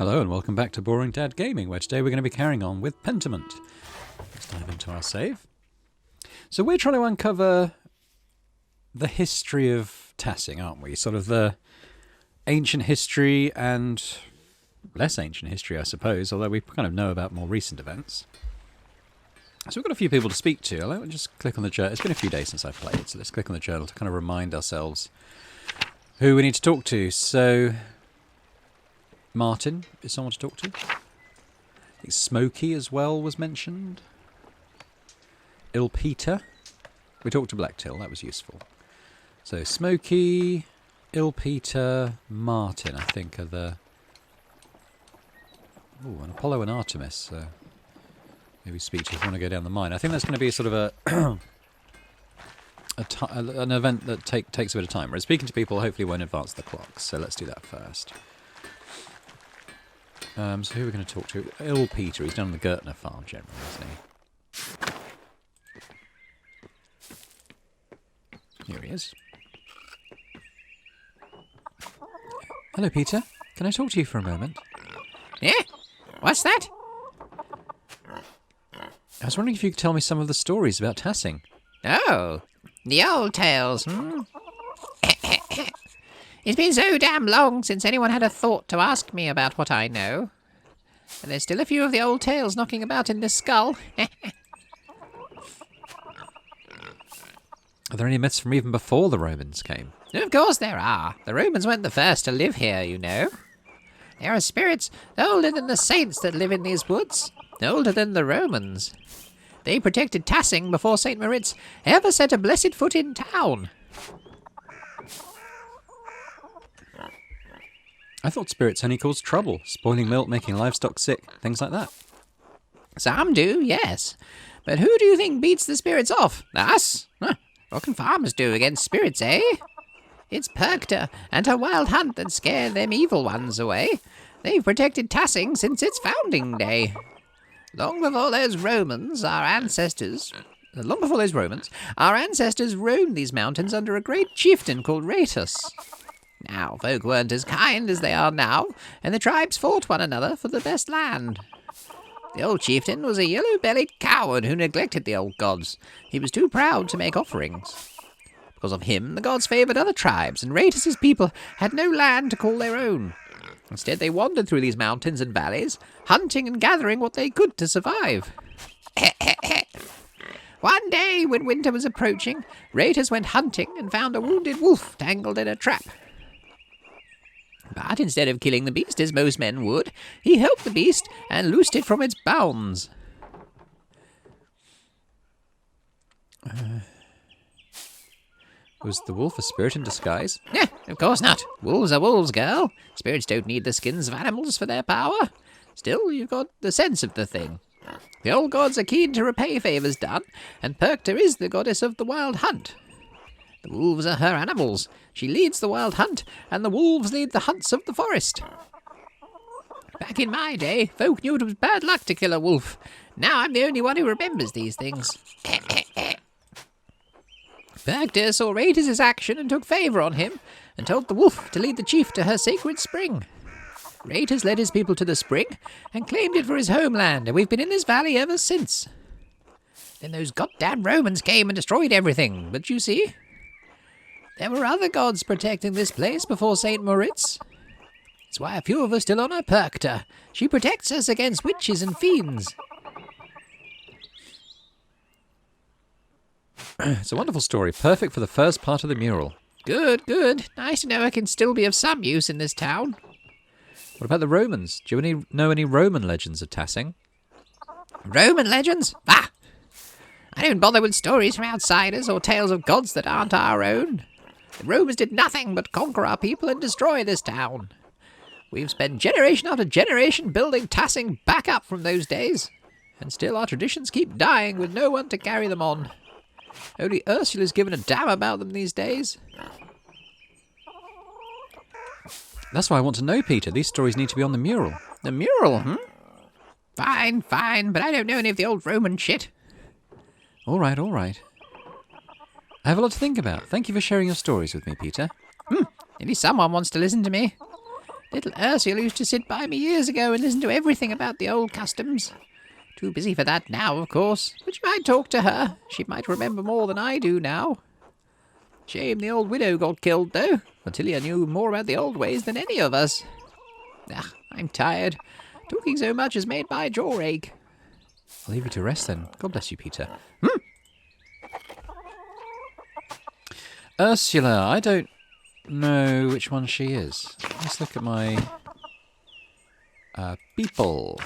Hello and welcome back to Boring Dad Gaming, where today we're going to be carrying on with Pentiment. Let's dive into our save. So we're trying to uncover the history of tassing, aren't we? Sort of the ancient history and less ancient history, I suppose, although we kind of know about more recent events. So we've got a few people to speak to. I'll just click on the journal. It's been a few days since I've played, so let's click on the journal to kind of remind ourselves who we need to talk to. So Martin is someone to talk to. I think Smokey as well was mentioned. Peter. We talked to Blacktail, that was useful. So Smokey, Peter, Martin, I think are the... Oh, and Apollo and Artemis. So maybe speak to if you want to go down the mine. I think that's going to be sort of an event that takes a bit of time. Whereas speaking to people hopefully won't advance the clock. So let's do that first. So who are we going to talk to? Peter. He's down on the Gertner farm generally, isn't he? Here he is. Hello, Peter. Can I talk to you for a moment? Yeah? What's that? I was wondering if you could tell me some of the stories about tassing. Oh, the old tales, hmm? It's been so damn long since anyone had a thought to ask me about what I know. And there's still a few of the old tales knocking about in this skull. Are there any myths from even before the Romans came? Of course there are. The Romans weren't the first to live here, you know. There are spirits older than the saints that live in these woods. Older than the Romans. They protected Tassing before St. Moritz ever set a blessed foot in town. I thought spirits only caused trouble, spoiling milk, making livestock sick, things like that. Some do, yes. But who do you think beats the spirits off? Us? Huh. What can farmers do against spirits, eh? It's Perkta and her wild hunt that scare them evil ones away. They've protected Tassing since its founding day. Long before those Romans, our ancestors roamed these mountains under a great chieftain called Ratus. Now, folk weren't as kind as they are now, and the tribes fought one another for the best land. The old chieftain was a yellow-bellied coward who neglected the old gods. He was too proud to make offerings. Because of him, the gods favoured other tribes, and Ratus's people had no land to call their own. Instead, they wandered through these mountains and valleys, hunting and gathering what they could to survive. One day, when winter was approaching, Ratus went hunting and found a wounded wolf tangled in a trap. But instead of killing the beast, as most men would, he helped the beast and loosed it from its bounds. Was the wolf a spirit in disguise? Of course not. Wolves are wolves, girl. Spirits don't need the skins of animals for their power. Still, you've got the sense of the thing. The old gods are keen to repay favours done, and Perkta is the goddess of the wild hunt. The wolves are her animals. She leads the wild hunt, and the wolves lead the hunts of the forest. Back in my day, folk knew it was bad luck to kill a wolf. Now I'm the only one who remembers these things. Perkta saw Ratus' action and took favour on him, and told the wolf to lead the chief to her sacred spring. Ratus led his people to the spring, and claimed it for his homeland, and we've been in this valley ever since. Then those goddamn Romans came and destroyed everything, but you see, there were other gods protecting this place before St. Moritz. That's why a few of us still honour Perkta. She protects us against witches and fiends. It's a wonderful story, perfect for the first part of the mural. Good, good. Nice to know I can still be of some use in this town. What about the Romans? Do you know any Roman legends of tassing? Roman legends? Ah! I don't bother with stories from outsiders or tales of gods that aren't our own. The Romans did nothing but conquer our people and destroy this town. We've spent generation after generation building tassing back up from those days, and still our traditions keep dying with no one to carry them on. Only Ursula's given a damn about them these days. That's why I want to know, Peter. These stories need to be on the mural. The mural, hmm? Fine, but I don't know any of the old Roman shit. All right. I have a lot to think about. Thank you for sharing your stories with me, Peter. Maybe someone wants to listen to me. Little Ursula used to sit by me years ago and listen to everything about the old customs. Too busy for that now, of course, but you might talk to her. She might remember more than I do now. Shame the old widow got killed, though. Ottilia knew more about the old ways than any of us. I'm tired. Talking so much has made my jaw ache. I'll leave you to rest then. God bless you, Peter. Ursula, I don't know which one she is. Let's look at my people.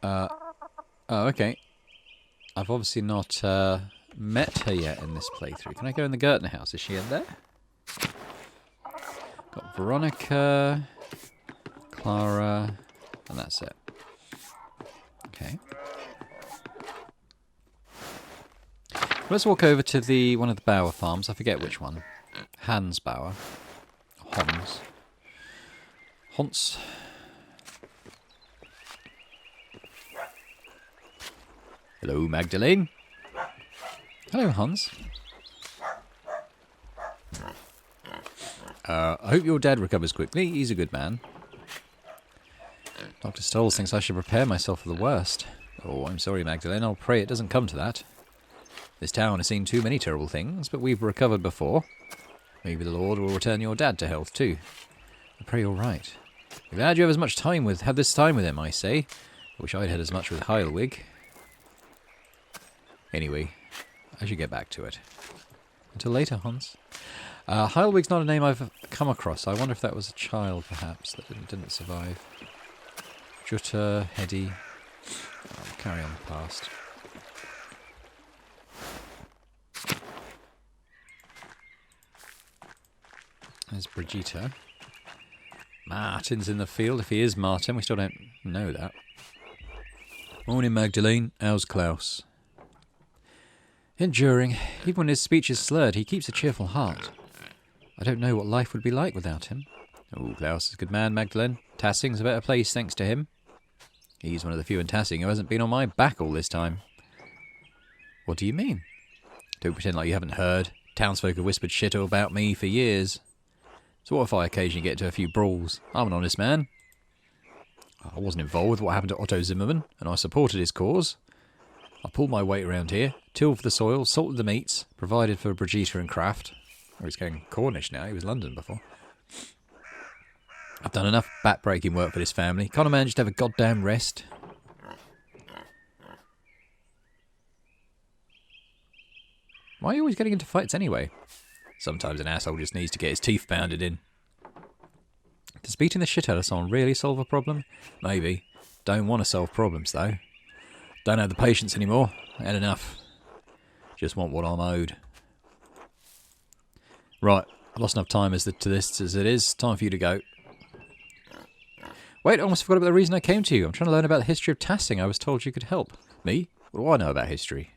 Oh, okay. I've obviously not met her yet in this playthrough. Can I go in the Gertner house? Is she in there? Got Veronica, Clara, and that's it. Okay. Let's walk over to one of the Bauer farms. I forget which one. Hans Bauer. Hans. Hello, Magdalene. Hello, Hans. I hope your dad recovers quickly. He's a good man. Dr. Stolz thinks I should prepare myself for the worst. Oh, I'm sorry, Magdalene. I'll pray it doesn't come to that. This town has seen too many terrible things, but we've recovered before. Maybe the Lord will return your dad to health too. I pray you're right. I'm glad you have had this time with him, I say. I wish I'd had as much with Heilwig. Anyway, I should get back to it. Until later, Hans. Heilwig's not a name I've come across. I wonder if that was a child, perhaps, that didn't survive. Jutta, Hedy. I'll carry on past. There's Brigitte. Martin's in the field. If he is Martin, we still don't know that. Morning, Magdalene. How's Klaus? Enduring. Even when his speech is slurred, he keeps a cheerful heart. I don't know what life would be like without him. Oh, Klaus is a good man, Magdalene. Tassing's a better place thanks to him. He's one of the few in Tassing who hasn't been on my back all this time. What do you mean? Don't pretend like you haven't heard. Townsfolk have whispered shit all about me for years. So what if I occasionally get into a few brawls? I'm an honest man. I wasn't involved with what happened to Otto Zimmermann, and I supported his cause. I pulled my weight around here, tilled for the soil, salted the meats, provided for Brigitte and Kraft. Oh, he's going Cornish now, he was London before. I've done enough back-breaking work for this family. Can't a man just have a goddamn rest? Why are you always getting into fights anyway? Sometimes an asshole just needs to get his teeth pounded in. Does beating the shit out of someone really solve a problem? Maybe. Don't want to solve problems, though. Don't have the patience anymore. Had enough. Just want what I'm owed. Right. I've lost enough time to this as it is. Time for you to go. Wait, I almost forgot about the reason I came to you. I'm trying to learn about the history of Tassing. I was told you could help. Me? What do I know about history?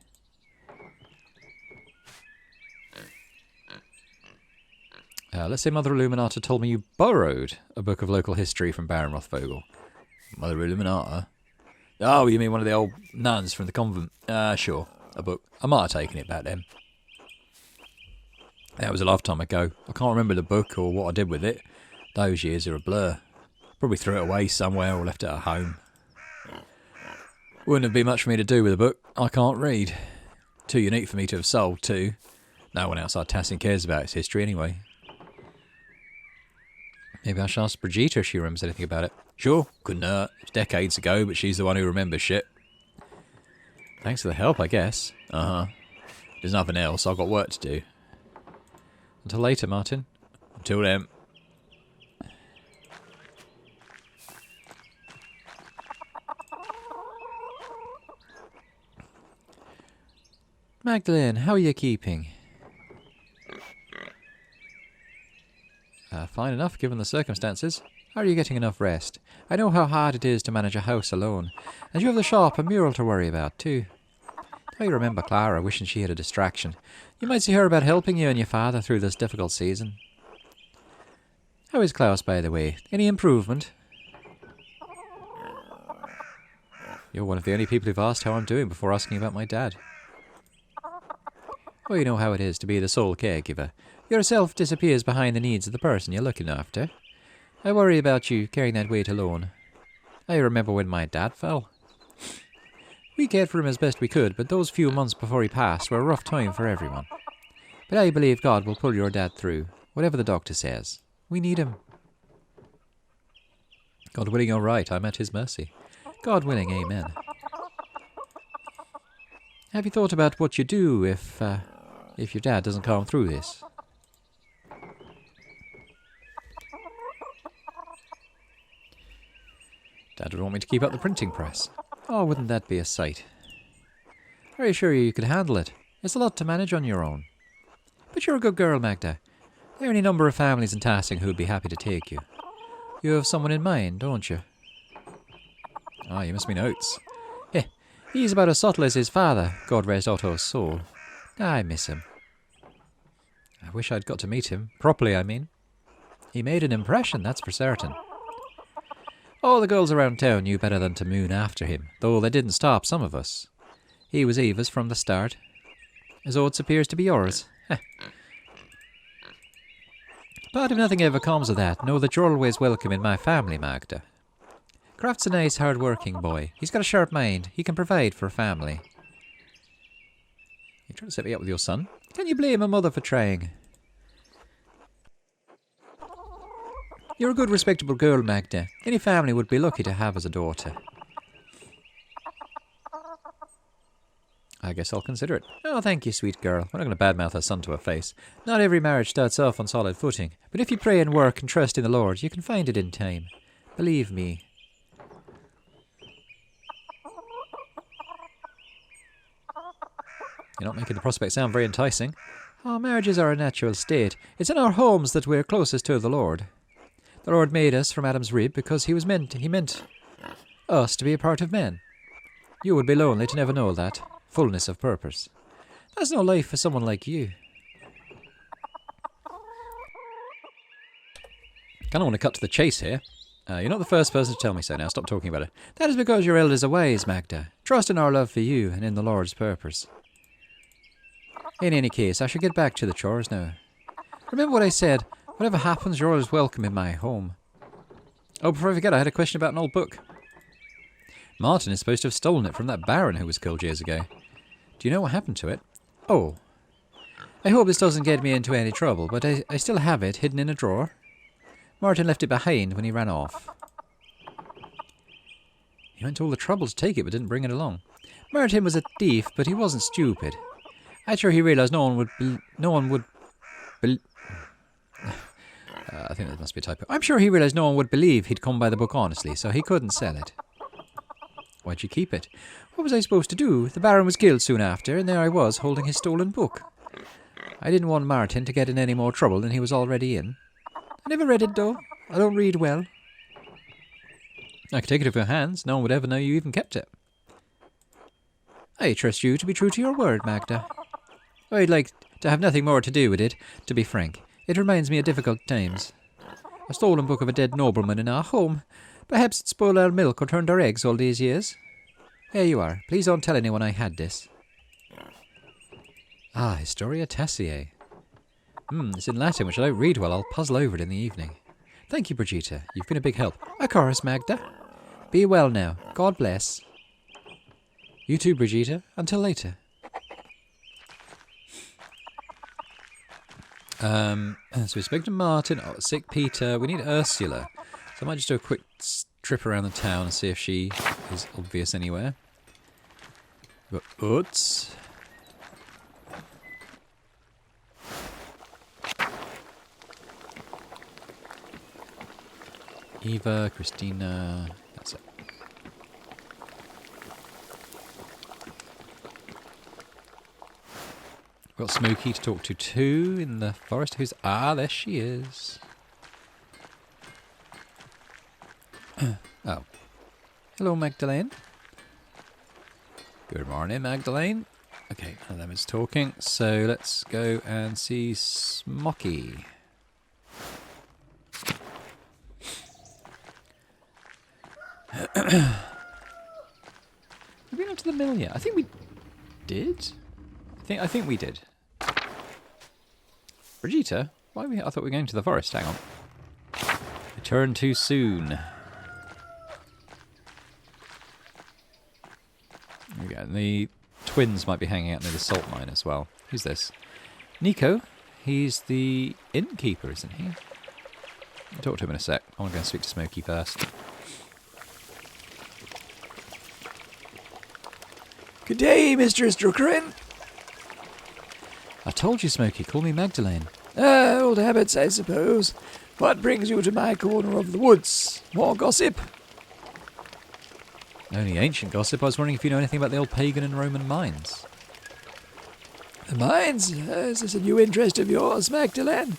Let's say Mother Illuminata told me you borrowed a book of local history from Baron Rothvogel. Mother Illuminata? Oh, you mean one of the old nuns from the convent? Sure. A book. I might have taken it back then. That was a lifetime ago. I can't remember the book or what I did with it. Those years are a blur. Probably threw it away somewhere or left it at home. Wouldn't have been much for me to do with a book. I can't read. Too unique for me to have sold, too. No one outside Tassing cares about its history anyway. Maybe I should ask Brigitte if she remembers anything about it. Sure, couldn't hurt. It's decades ago, but she's the one who remembers shit. Thanks for the help, I guess. Uh-huh. There's nothing else. I've got work to do. Until later, Martin. Until then. Magdalene, how are you keeping? Fine enough, given the circumstances. How are you getting enough rest? I know how hard it is to manage a house alone. And you have the shop and mural to worry about, too. I remember Clara wishing she had a distraction. You might see her about helping you and your father through this difficult season. How is Klaus, by the way? Any improvement? You're one of the only people who've asked how I'm doing before asking about my dad. Well, you know how it is to be the sole caregiver. Yourself disappears behind the needs of the person you're looking after. I worry about you carrying that weight alone. I remember when my dad fell. We cared for him as best we could, but those few months before he passed were a rough time for everyone. But I believe God will pull your dad through, whatever the doctor says. We need him. God willing, you're right. I'm at his mercy. God willing, amen. Have you thought about what you do if your dad doesn't come through this? Dad would want me to keep up the printing press. Oh, wouldn't that be a sight? I assure you could handle it. It's a lot to manage on your own. But you're a good girl, Magda. There are any number of families in Tassing who would be happy to take you. You have someone in mind, don't you? Ah, you must mean Oates. Eh, he's about as subtle as his father, God rest Otto's soul. I miss him. I wish I'd got to meet him. Properly, I mean. He made an impression, that's for certain. All the girls around town knew better than to moon after him, though they didn't stop some of us. He was Eva's from the start. As Oates appears to be yours. But if nothing ever comes of that, know that you're always welcome in my family, Magda. Kraft's a nice, hard-working boy. He's got a sharp mind. He can provide for a family. You trying to set me up with your son? Can you blame a mother for trying? You're a good, respectable girl, Magda. Any family would be lucky to have as a daughter. I guess I'll consider it. Oh, thank you, sweet girl. We're not going to badmouth our son to her face. Not every marriage starts off on solid footing, but if you pray and work and trust in the Lord, you can find it in time. Believe me. You're not making the prospect sound very enticing. Oh, marriages are a natural state. It's in our homes that we're closest to the Lord. The Lord made us from Adam's rib because he meant us to be a part of men. You would be lonely to never know that. Fullness of purpose. That's no life for someone like you. Kind of want to cut to the chase here. You're not the first person to tell me so now. Stop talking about it. That is because your elders are wise, Magda. Trust in our love for you and in the Lord's purpose. In any case, I should get back to the chores now. Remember what I said. Whatever happens, you're always welcome in my home. Oh, before I forget, I had a question about an old book. Martin is supposed to have stolen it from that baron who was killed years ago. Do you know what happened to it? Oh. I hope this doesn't get me into any trouble, but I still have it hidden in a drawer. Martin left it behind when he ran off. He went to all the trouble to take it, but didn't bring it along. Martin was a thief, but he wasn't stupid. I'm sure he realised no one would I think that must be a typo. I'm sure he realised no one would believe he'd come by the book honestly, so he couldn't sell it. Why'd you keep it? What was I supposed to do? The Baron was killed soon after, and there I was, holding his stolen book. I didn't want Martin to get in any more trouble than he was already in. I never read it, though. I don't read well. I could take it off your hands. No one would ever know you even kept it. I trust you to be true to your word, Magda. I'd like to have nothing more to do with it, to be frank. It reminds me of difficult times. A stolen book of a dead nobleman in our home. Perhaps it spoiled our milk or turned our eggs all these years. Here you are. Please don't tell anyone I had this. Ah, Historia Tassiae. It's in Latin, which I don't read well. I'll puzzle over it in the evening. Thank you, Brigitte. You've been a big help. Of course, Magda. Be well now. God bless. You too, Brigitte. Until later. So we spoke to Martin, sick Peter. We need Ursula. So I might just do a quick trip around the town and see if she is obvious anywhere. We've got Utz. Eva, Christina, that's it. We've got Smokey to talk to too in the forest. There she is. Oh. Hello, Magdalene. Good morning, Magdalene. Okay, none of them is talking, so let's go and see Smoky. Have we been up to the mill yet? I think we did. I think we did. Brigitte? Why I thought we were going to the forest. Hang on. Return too soon. There we go. The twins might be hanging out near the salt mine as well. Who's this? Nico. He's the innkeeper, isn't he? I'll talk to him in a sec. I want to go and speak to Smokey first. Good day, Mistress Druckerin. I told you, Smokey. Call me Magdalene. Old habits, I suppose. What brings you to my corner of the woods? More gossip? Only ancient gossip. I was wondering if you know anything about the old pagan and Roman mines. The mines? Is this a new interest of yours, Magdalene?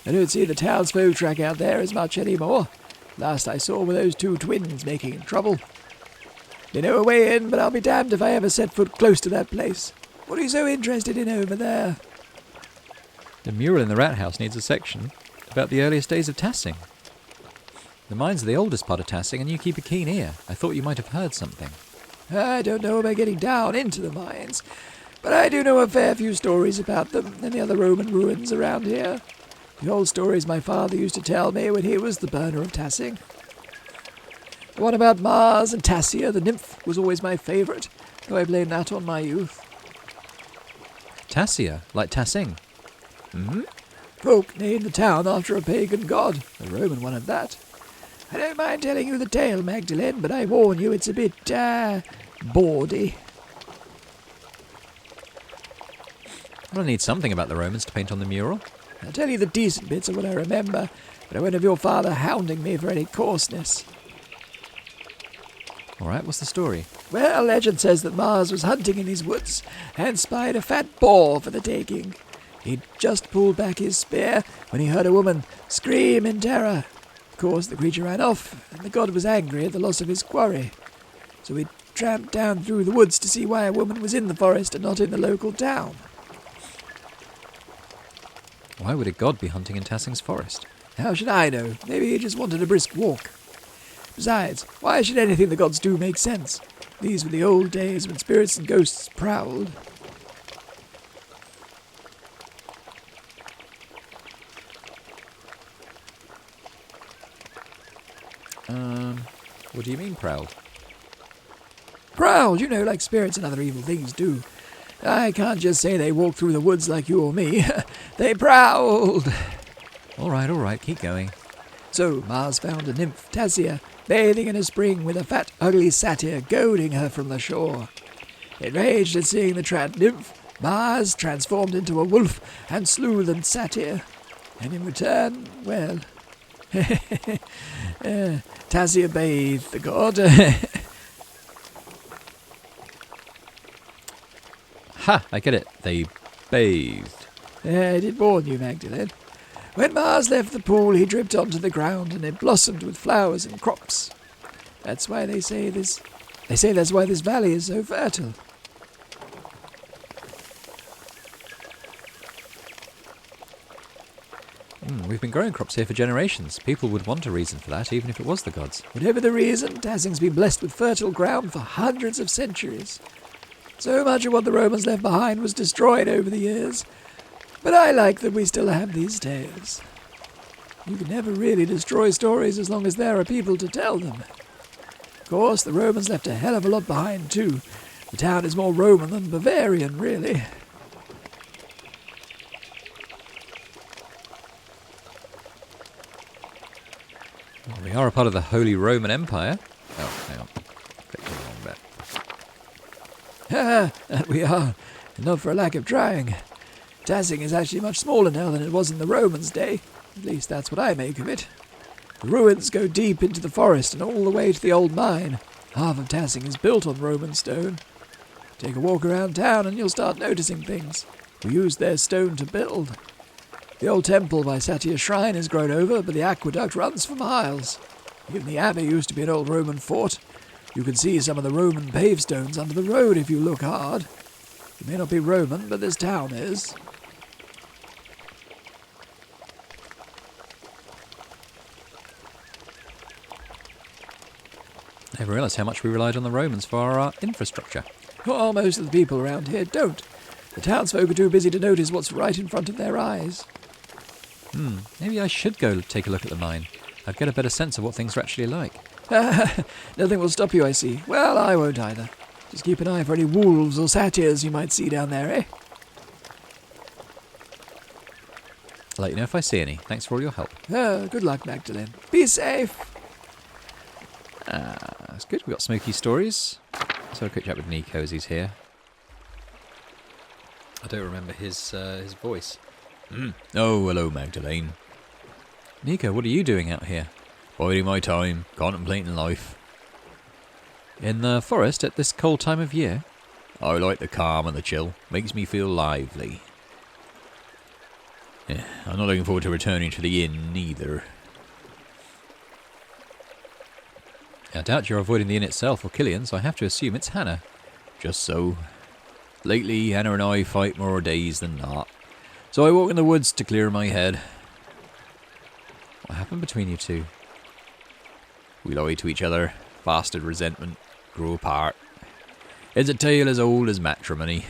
I don't see the townsfolk track out there as much anymore. Last I saw were those two twins making trouble. They know a way in, but I'll be damned if I ever set foot close to that place. What are you so interested in over there? The mural in the rat house needs a section about the earliest days of Tassing. The mines are the oldest part of Tassing, and you keep a keen ear. I thought you might have heard something. I don't know about getting down into the mines, but I do know a fair few stories about them and the other Roman ruins around here. The old stories my father used to tell me when he was the burner of Tassing. The one about Mars and Tassia, the nymph, was always my favourite, though I blame that on my youth. Tassia, like Tassing. Hmm? Folk named the town after a pagan god, a Roman one at that. I don't mind telling you the tale, Magdalene, but I warn you it's a bit, bawdy. Well, I need something about the Romans to paint on the mural. I'll tell you the decent bits of what I remember, but I won't have your father hounding me for any coarseness. All right, what's the story? Well, legend says that Mars was hunting in his woods and spied a fat boar for the taking. He'd just pulled back his spear when he heard a woman scream in terror. Of course, the creature ran off, and the god was angry at the loss of his quarry. So he tramped down through the woods to see why a woman was in the forest and not in the local town. Why would a god be hunting in Tassing's forest? How should I know? Maybe he just wanted a brisk walk. Besides, why should anything the gods do make sense? These were the old days when spirits and ghosts prowled. What do you mean, prowled? Prowled, you know, like spirits and other evil things do. I can't just say they walked through the woods like you or me. They prowled. All right, keep going. So Mars found a nymph, Tassia, bathing in a spring with a fat, ugly satyr goading her from the shore. Enraged at seeing the trapped nymph, Mars transformed into a wolf and slew the satyr. And in return, well, Tassia bathed the god. Ha! I get it. They bathed. I did warn you, Magdalene. When Mars left the pool, he dripped onto the ground, and it blossomed with flowers and crops. That's why they say that's why this valley is so fertile. We've been growing crops here for generations. People would want a reason for that, even if it was the gods. Whatever the reason, Tassing's been blessed with fertile ground for hundreds of centuries. So much of what the Romans left behind was destroyed over the years. But I like that we still have these tales. You can never really destroy stories as long as there are people to tell them. Of course, the Romans left a hell of a lot behind too. The town is more Roman than Bavarian, really. Well, we are a part of the Holy Roman Empire. Oh, hang on. Clicked on the wrong bit. That we are, and not for a lack of trying. Tassing is actually much smaller now than it was in the Romans' day. At least that's what I make of it. The ruins go deep into the forest and all the way to the old mine. Half of Tassing is built on Roman stone. Take a walk around town and you'll start noticing things. We used their stone to build. The old temple by Satyr's shrine is grown over, but the aqueduct runs for miles. Even the abbey used to be an old Roman fort. You can see some of the Roman pavestones under the road if you look hard. It may not be Roman, but this town is. I never realised how much we relied on the Romans for our infrastructure. Well, most of the people around here don't. The townsfolk are too busy to notice what's right in front of their eyes. Maybe I should go take a look at the mine. I'd get a better sense of what things are actually like. Nothing will stop you, I see. Well, I won't either. Just keep an eye for any wolves or satyrs you might see down there, eh? I'll let you know if I see any. Thanks for all your help. Good luck, Magdalene. Be safe. That's good. We've got smoky stories. So a quick chat with Nico as he's here. I don't remember his voice. Oh, hello, Magdalene. Nico, what are you doing out here? Biding my time, contemplating life. In the forest at this cold time of year? I like the calm and the chill. Makes me feel lively. Yeah, I'm not looking forward to returning to the inn, either. I doubt you're avoiding the inn itself or Killian, so I have to assume it's Hannah. Just so. Lately, Hannah and I fight more days than not. So I walk in the woods to clear my head. What happened between you two? We lie to each other, fostered resentment, grew apart. It's a tale as old as matrimony.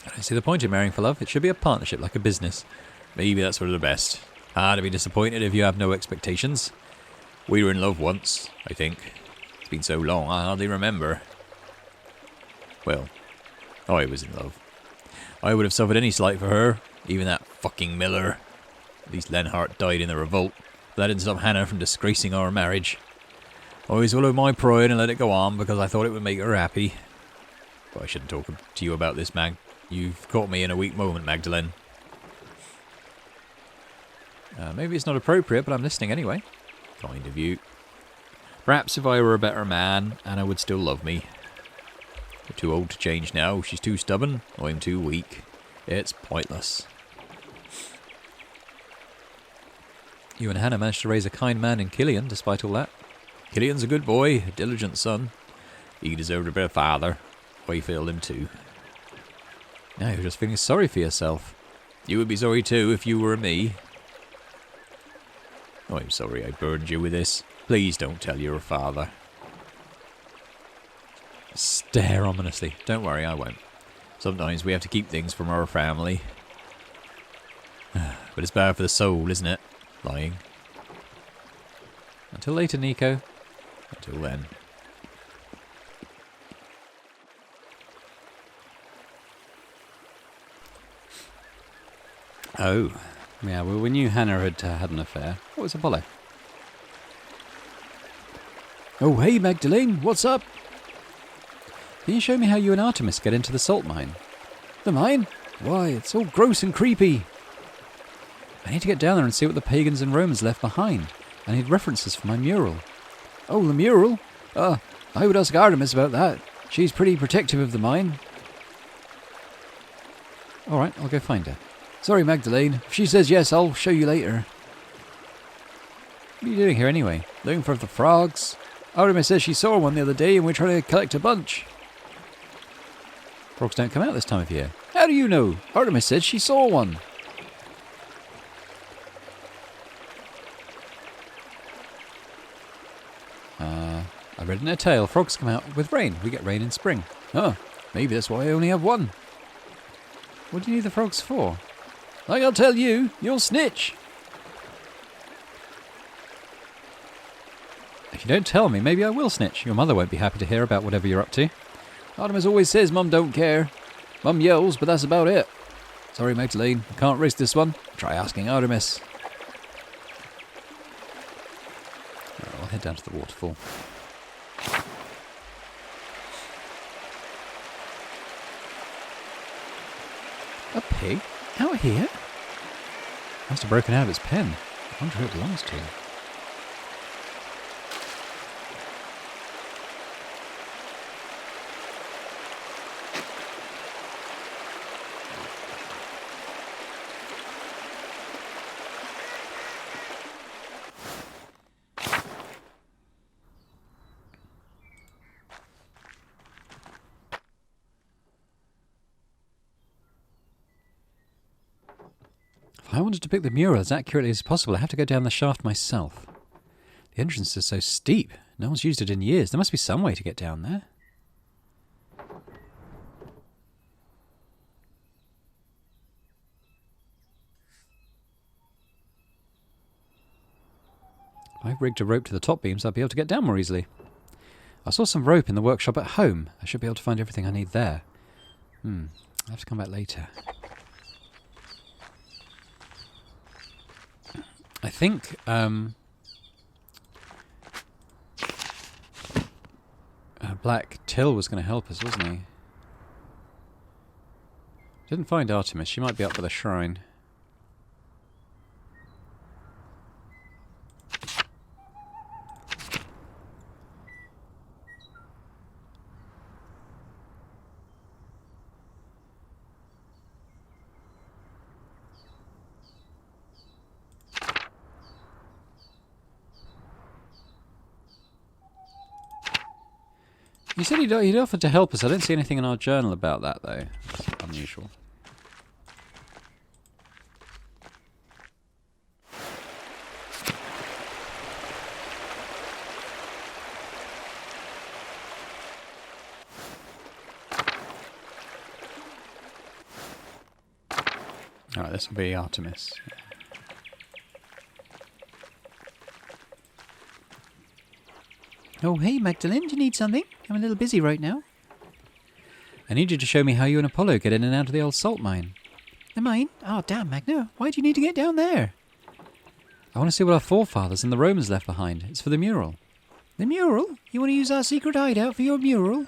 I don't see the point in marrying for love. It should be a partnership, like a business. Maybe that's for the best. Hard to be disappointed if you have no expectations. We were in love once, I think. It's been so long, I hardly remember. Well, I was in love. I would have suffered any slight for her, even that fucking Miller. At least Lenhart died in the revolt. But that didn't stop Hannah from disgracing our marriage. I swallowed my pride and let it go on because I thought it would make her happy. But I shouldn't talk to you about this, Mag. You've caught me in a weak moment, Magdalene. Maybe it's not appropriate, but I'm listening anyway. Kind of you. Perhaps if I were a better man, Anna would still love me. We're too old to change now. She's too stubborn. I'm too weak. It's pointless. You and Hannah managed to raise a kind man in Killian, despite all that. Killian's a good boy, a diligent son. He deserved a better father. I failed him too. Now you're just feeling sorry for yourself. You would be sorry too if you were me. I'm sorry I burdened you with this. Please don't tell your father. Stare ominously. Don't worry, I won't. Sometimes we have to keep things from our family. But it's bad for the soul, isn't it? Lying. Until later, Nico. Until then. Oh. Yeah, well, we knew Hannah had had an affair. What was Apollo? Oh, hey, Magdalene, what's up? Can you show me how you and Artemis get into the salt mine? The mine? Why, it's all gross and creepy. I need to get down there and see what the pagans and Romans left behind. I need references for my mural. Oh, the mural? I would ask Artemis about that. She's pretty protective of the mine. All right, I'll go find her. Sorry, Magdalene. If she says yes, I'll show you later. What are you doing here anyway? Looking for the frogs. Artemis says she saw one the other day and we're trying to collect a bunch. Frogs don't come out this time of year. How do you know? Artemis said she saw one. I read in a tale, frogs come out with rain. We get rain in spring. Huh, maybe that's why I only have one. What do you need the frogs for? I'll tell you, you'll snitch. If you don't tell me, maybe I will snitch. Your mother won't be happy to hear about whatever you're up to. Artemis always says Mum don't care. Mum yells, but that's about it. Sorry, Magdalene, I can't risk this one. Try asking Artemis. I'll head down to the waterfall. A pig? Out here? Must have broken out of its pen. I wonder who it belongs to. If I wanted to pick the mural as accurately as possible, I have to go down the shaft myself. The entrance is so steep. No one's used it in years. There must be some way to get down there. If I rigged a rope to the top beams, I'd be able to get down more easily. I saw some rope in the workshop at home. I should be able to find everything I need there. I'll have to come back later. I think, Black Till was going to help us, wasn't he? Didn't find Artemis. She might be up by the shrine. You said he'd offered to help us. I don't see anything in our journal about that, though. That's unusual. Alright, this will be Artemis. Oh, hey, Magdalene, do you need something? I'm a little busy right now. I need you to show me how you and Apollo get in and out of the old salt mine. The mine? Oh, damn, Magna. Why do you need to get down there? I want to see what our forefathers and the Romans left behind. It's for the mural. The mural? You want to use our secret hideout for your mural?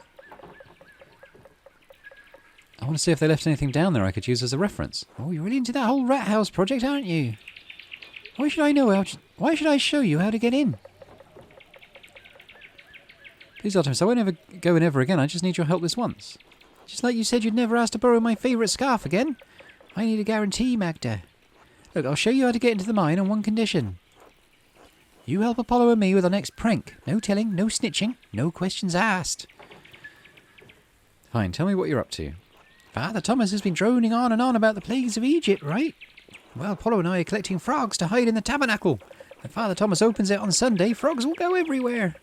I want to see if they left anything down there I could use as a reference. Oh, you're really into that whole rat house project, aren't you? Why should I know why should I show you how to get in? Please, Artemis, I won't ever go in ever again. I just need your help this once. Just like you said you'd never ask to borrow my favourite scarf again. I need a guarantee, Magda. Look, I'll show you how to get into the mine on one condition. You help Apollo and me with our next prank. No telling, no snitching, no questions asked. Fine, tell me what you're up to. Father Thomas has been droning on and on about the plagues of Egypt, right? Well, Apollo and I are collecting frogs to hide in the tabernacle. When Father Thomas opens it on Sunday, frogs will go everywhere.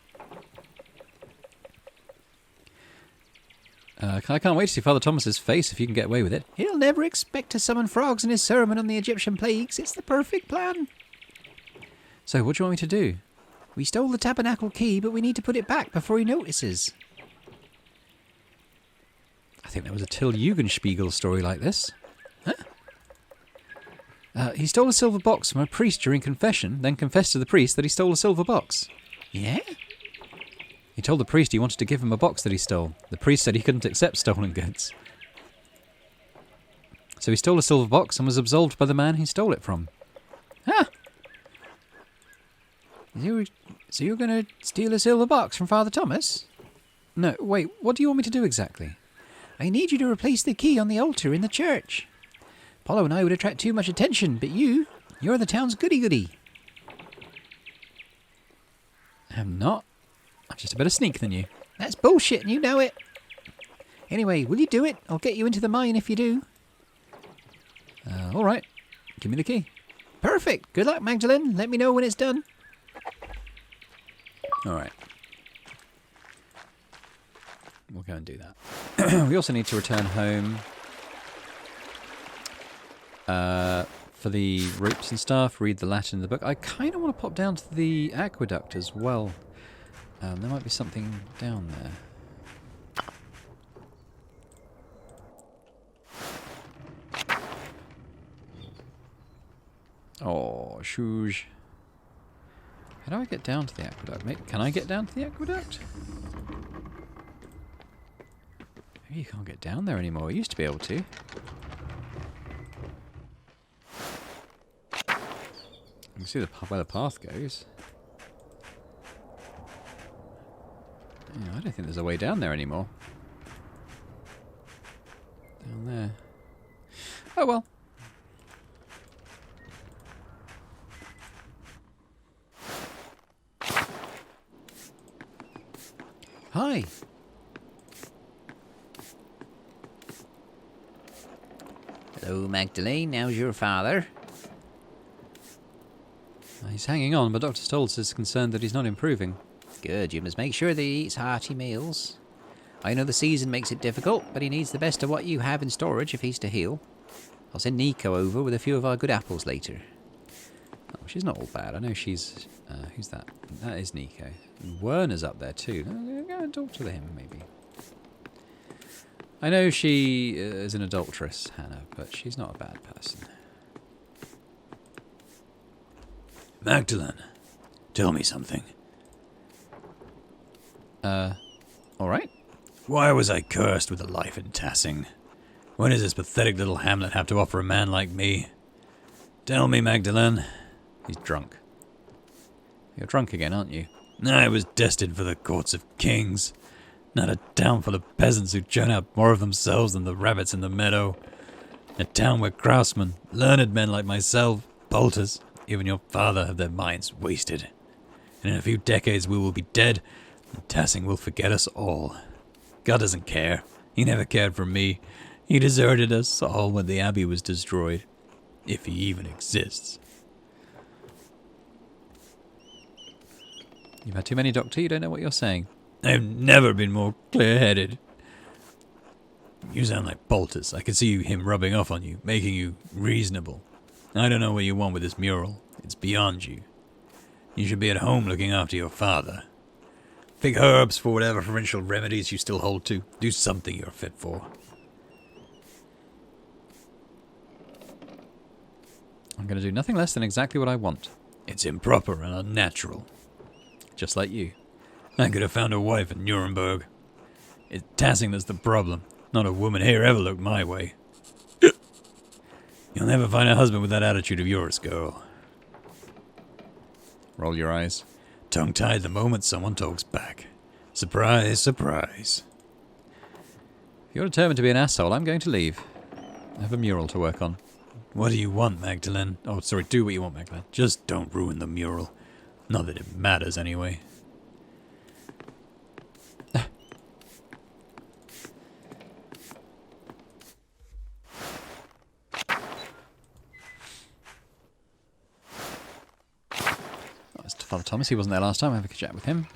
I can't wait to see Father Thomas's face if you can get away with it. He'll never expect to summon frogs in his sermon on the Egyptian plagues. It's the perfect plan. So, what do you want me to do? We stole the tabernacle key, but we need to put it back before he notices. I think there was a Till Jugenspiegel story like this. Huh? He stole a silver box from a priest during confession, then confessed to the priest that he stole a silver box. Yeah? He told the priest he wanted to give him a box that he stole. The priest said he couldn't accept stolen goods. So he stole a silver box and was absolved by the man he stole it from. Ah! So you're going to steal a silver box from Father Thomas? No, wait, what do you want me to do exactly? I need you to replace the key on the altar in the church. Apollo and I would attract too much attention, but you're the town's goody-goody. I'm not. I'm just a better sneak than you. That's bullshit and you know it. Anyway, will you do it? I'll get you into the mine if you do. All right. Give me the key. Perfect. Good luck, Magdalene. Let me know when it's done. All right. We'll go and do that. We also need to return home for the ropes and stuff, read the Latin in the book. I kind of want to pop down to the aqueduct as well. There might be something down there. Oh, shoosh. How do I get down to the aqueduct, mate? Can I get down to the aqueduct? Maybe you can't get down there anymore. I used to be able to. You can see where the path goes. Yeah, I don't think there's a way down there anymore. Down there. Oh well. Hi. Hello, Magdalene. How's your father? He's hanging on, but Dr. Stoltz is concerned that he's not improving. Good, you must make sure that he eats hearty meals. I know the season makes it difficult, but he needs the best of what you have in storage if he's to heal. I'll send Nico over with a few of our good apples later. She's not all bad. I know she's... who's that? That is Nico. And Werner's up there too. Go and talk to him, maybe. I know she is an adulteress, Hannah, but she's not a bad person. Magdalene, tell me something. Alright. Why was I cursed with a life in Tassing? What does this pathetic little hamlet have to offer a man like me? Tell me, Magdalene. He's drunk. You're drunk again, aren't you? I was destined for the courts of kings. Not a town full of peasants who churn out more of themselves than the rabbits in the meadow. A town where craftsmen, learned men like myself, bolters, even your father have their minds wasted. And in a few decades we will be dead, and Tassing will forget us all. God doesn't care. He never cared for me. He deserted us all when the Abbey was destroyed. If he even exists. You've had too many, Doctor. You don't know what you're saying. I've never been more clear-headed. You sound like Boltus. I can see him rubbing off on you, making you reasonable. I don't know what you want with this mural. It's beyond you. You should be at home looking after your father. Pick herbs for whatever provincial remedies you still hold to. Do something you're fit for. I'm going to do nothing less than exactly what I want. It's improper and unnatural. Just like you. I could have found a wife in Nuremberg. It's Tassing that's the problem. Not a woman here ever looked my way. You'll never find a husband with that attitude of yours, girl. Roll your eyes. Tongue-tied the moment someone talks back. Surprise, surprise. If you're determined to be an asshole, I'm going to leave. I have a mural to work on. What do you want, Magdalene? Oh, sorry, do what you want, Magdalene. Just don't ruin the mural. Not that it matters, anyway. That's Father Thomas. He wasn't there last time. I have a chat with him.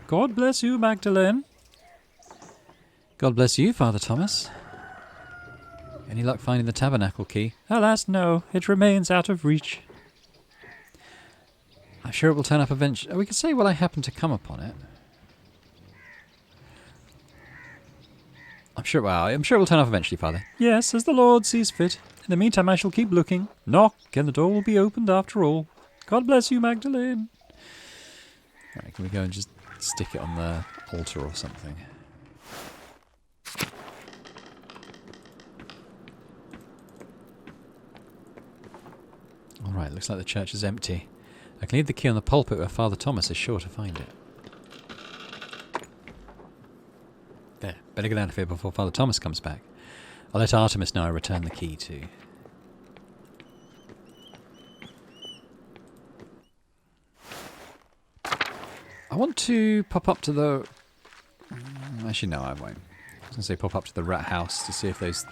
God bless you, Magdalene. God bless you, Father Thomas. Any luck finding the tabernacle key? Alas, no. It remains out of reach. I'm sure it will turn up eventually. We could say, well, I happened to come upon it. I'm sure it will turn up eventually, Father. Yes, as the Lord sees fit. In the meantime, I shall keep looking. Knock, and the door will be opened after all. God bless you, Magdalene. Right, can we go and just stick it on the altar or something? Alright, looks like the church is empty. I can leave the key on the pulpit where Father Thomas is sure to find it. There, better get out of here before Father Thomas comes back. I'll let Artemis know I return the key too. I want to pop up to the... Actually, no, I won't. I was going to say pop up to the rat house to see if those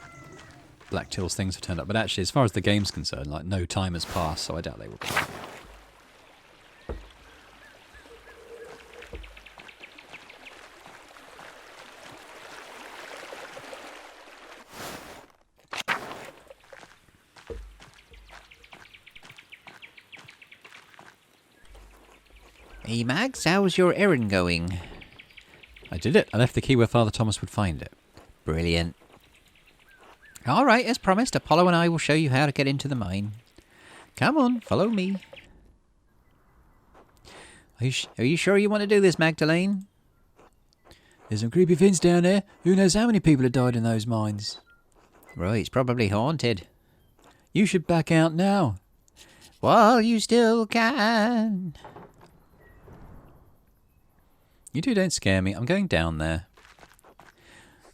Black Tills things have turned up. But actually, as far as the game's concerned, like, no time has passed, so I doubt they will. Hey, Mags, how's your errand going? I did it. I left the key where Father Thomas would find it. Brilliant. All right, as promised, Apollo and I will show you how to get into the mine. Come on, follow me. Are you sure you want to do this, Magdalene? There's some creepy things down there. Who knows how many people have died in those mines? Right, it's probably haunted. You should back out now. While you still can. You two don't scare me. I'm going down there.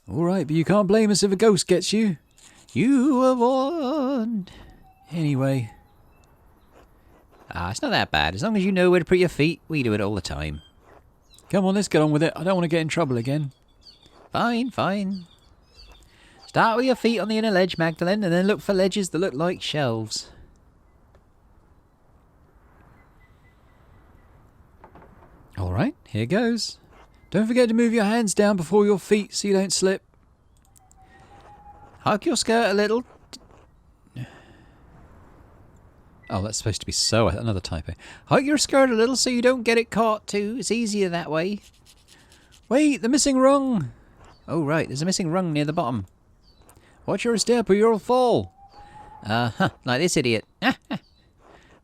All right, but you can't blame us if a ghost gets you. You were warned. Anyway. It's not that bad. As long as you know where to put your feet, we do it all the time. Come on, let's get on with it. I don't want to get in trouble again. Fine, fine. Start with your feet on the inner ledge, Magdalene, and then look for ledges that look like shelves. All right, here goes. Don't forget to move your hands down before your feet so you don't slip. Hug your skirt a little. Oh, that's supposed to be so. Another typo. Hike your skirt a little so you don't get it caught too. It's easier that way. Wait, the missing rung. Oh, right. There's a missing rung near the bottom. Watch your step or you'll fall. Like this idiot.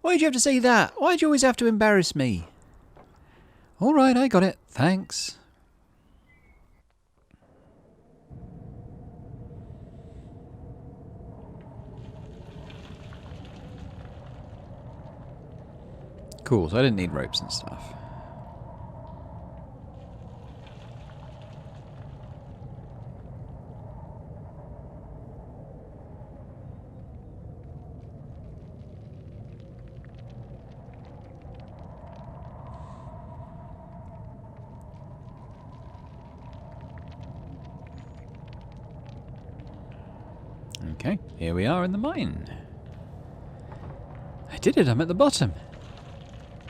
Why'd you have to say that? Why'd you always have to embarrass me? All right, I got it. Thanks. Cool, so I didn't need ropes and stuff. Okay, here we are in the mine. I did it, I'm at the bottom.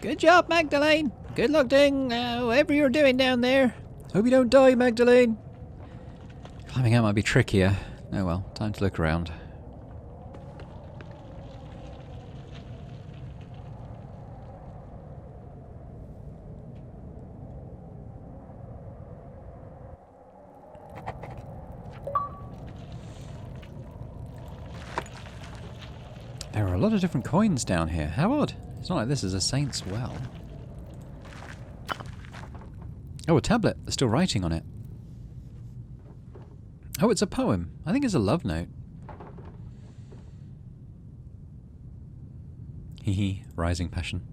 Good job, Magdalene. Good luck doing whatever you're doing down there. Hope you don't die, Magdalene. Climbing out might be trickier. Oh well, time to look around. There are a lot of different coins down here. How odd. It's not like this is a saint's well. Oh, a tablet. There's still writing on it. Oh, it's a poem. I think it's a love note. Hee hee. Rising passion.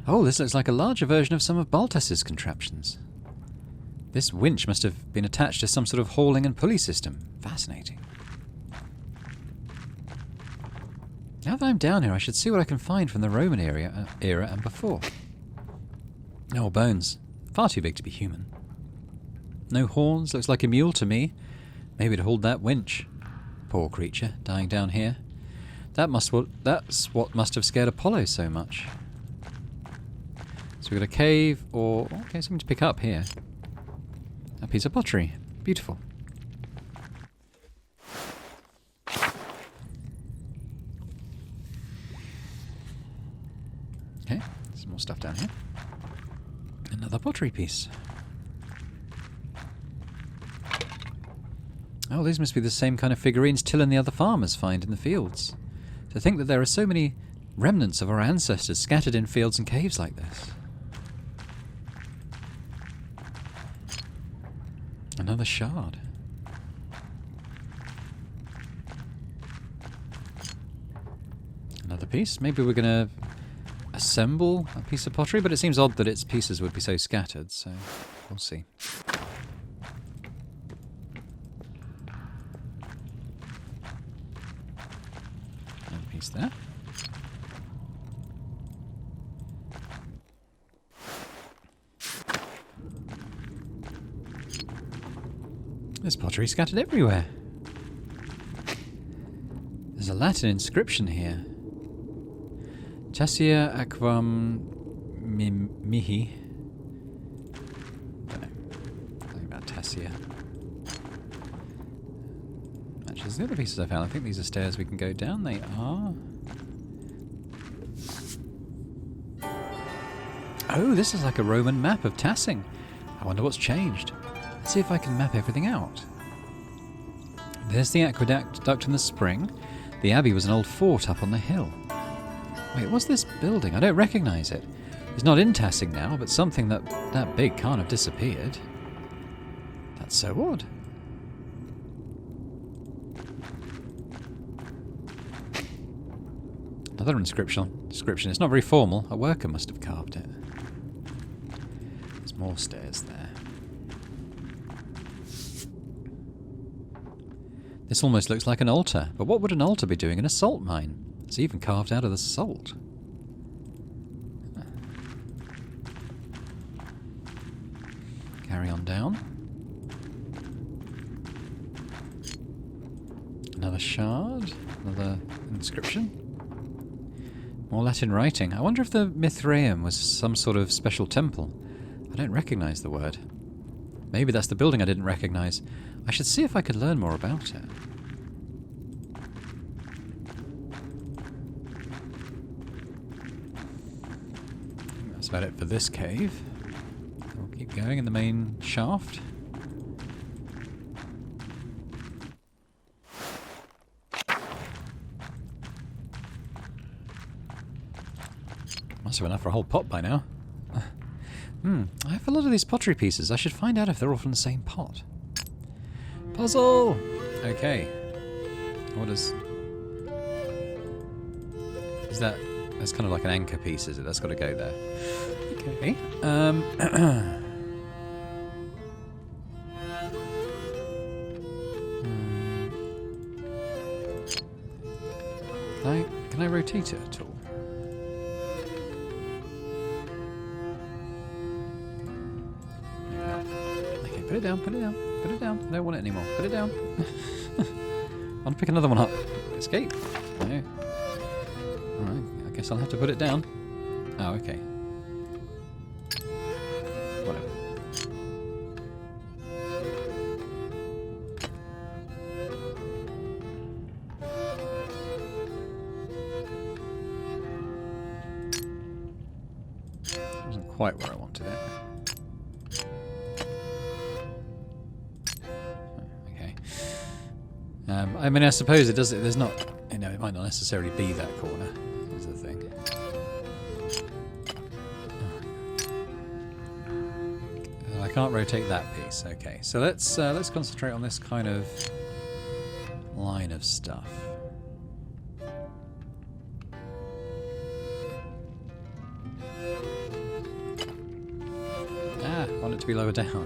Oh, this looks like a larger version of some of Baltas's contraptions. This winch must have been attached to some sort of hauling and pulley system. Fascinating. Now that I'm down here, I should see what I can find from the Roman era and before. No bones. Far too big to be human. No horns. Looks like a mule to me. Maybe to hold that winch. Poor creature, dying down here. That's what must have scared Apollo so much. So we've got a cave, or... Okay, something to pick up here. A piece of pottery. Beautiful. Okay, some more stuff down here. Another pottery piece. Oh, these must be the same kind of figurines Till and the other farmers find in the fields. To think that there are so many remnants of our ancestors scattered in fields and caves like this. Another shard. Another piece. Maybe we're going to assemble a piece of pottery, but it seems odd that its pieces would be so scattered, so we'll see. Another piece there. There's pottery scattered everywhere. There's a Latin inscription here. Tassia aquam mihi. Don't know. Something about Tassia. Matches the other pieces I found. I think these are stairs we can go down. They are. Oh, this is like a Roman map of Tassing. I wonder what's changed. Let's see if I can map everything out. There's the aqueduct in the spring. The abbey was an old fort up on the hill. Wait, what's this building? I don't recognise it. It's not in Tassing now, but something that big can't have disappeared. That's so odd. Another inscription. It's not very formal. A worker must have carved it. There's more stairs there. This almost looks like an altar, but what would an altar be doing in a salt mine? It's even carved out of the salt. Carry on down. Another shard, another inscription. More Latin writing. I wonder if the Mithraeum was some sort of special temple. I don't recognise the word. Maybe that's the building I didn't recognise. I should see if I could learn more about it. That's about it for this cave. We'll keep going in the main shaft. Must have enough for a whole pot by now. I have a lot of these pottery pieces. I should find out if they're all from the same pot. Puzzle! Okay. What is... Is that... That's kind of like an anchor piece, is it? That's got to go there. Okay. Can I rotate it at all? Okay, put it down, put it down, put it down. I don't want it anymore. Put it down. I want to pick another one up. Escape. No. Alright, I guess I'll have to put it down. Oh, okay. Whatever. Wasn't quite where I wanted it. Okay. I mean, I suppose it does. There's not. You know, it might not necessarily be that corner. Is the thing. I can't rotate that piece. Okay, so let's concentrate on this kind of line of stuff. Ah, I want it to be lower down.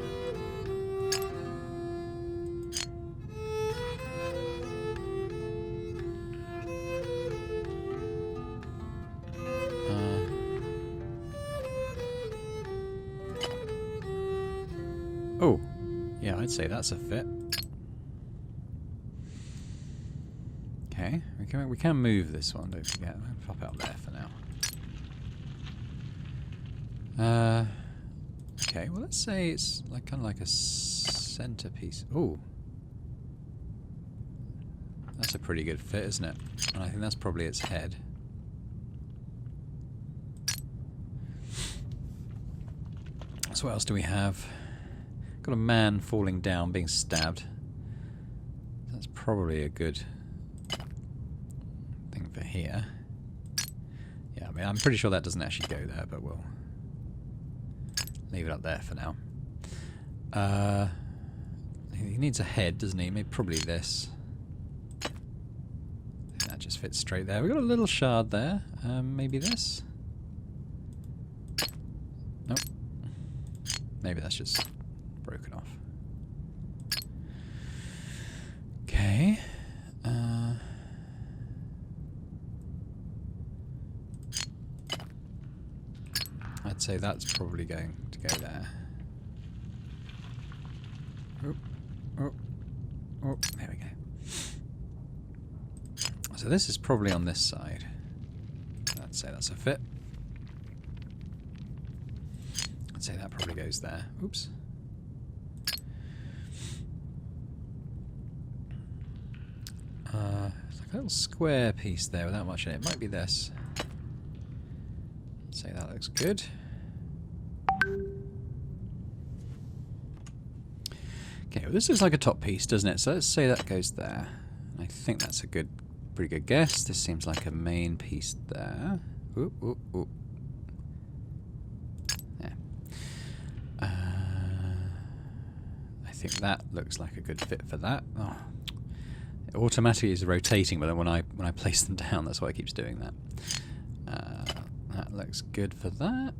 Oh, yeah, I'd say that's a fit. Okay, we can move this one, don't forget. I'll pop out there for now. Okay, well let's say it's like kind of like a centerpiece. Oh, that's a pretty good fit, isn't it? And I think that's probably its head. So what else do we have? Got a man falling down, being stabbed. That's probably a good thing for here. Yeah, I mean, I'm pretty sure that doesn't actually go there, but we'll leave it up there for now. He needs a head, doesn't he? Maybe probably this. I think that just fits straight there. We've got a little shard there. Maybe this? Nope. Maybe that's just broken off. Okay. I'd say that's probably going to go there. Oh, there we go. So this is probably on this side. I'd say that's a fit. I'd say that probably goes there. Oops. It's like a little square piece there without much in it. It might be this. I'd say that looks good. Okay, well this looks like a top piece, doesn't it? So let's say that goes there. I think that's a pretty good guess. This seems like a main piece there. Ooh, ooh, ooh. Yeah. I think that looks like a good fit for that. Oh. It automatically is rotating, but then when I place them down, that's why it keeps doing that. That looks good for that.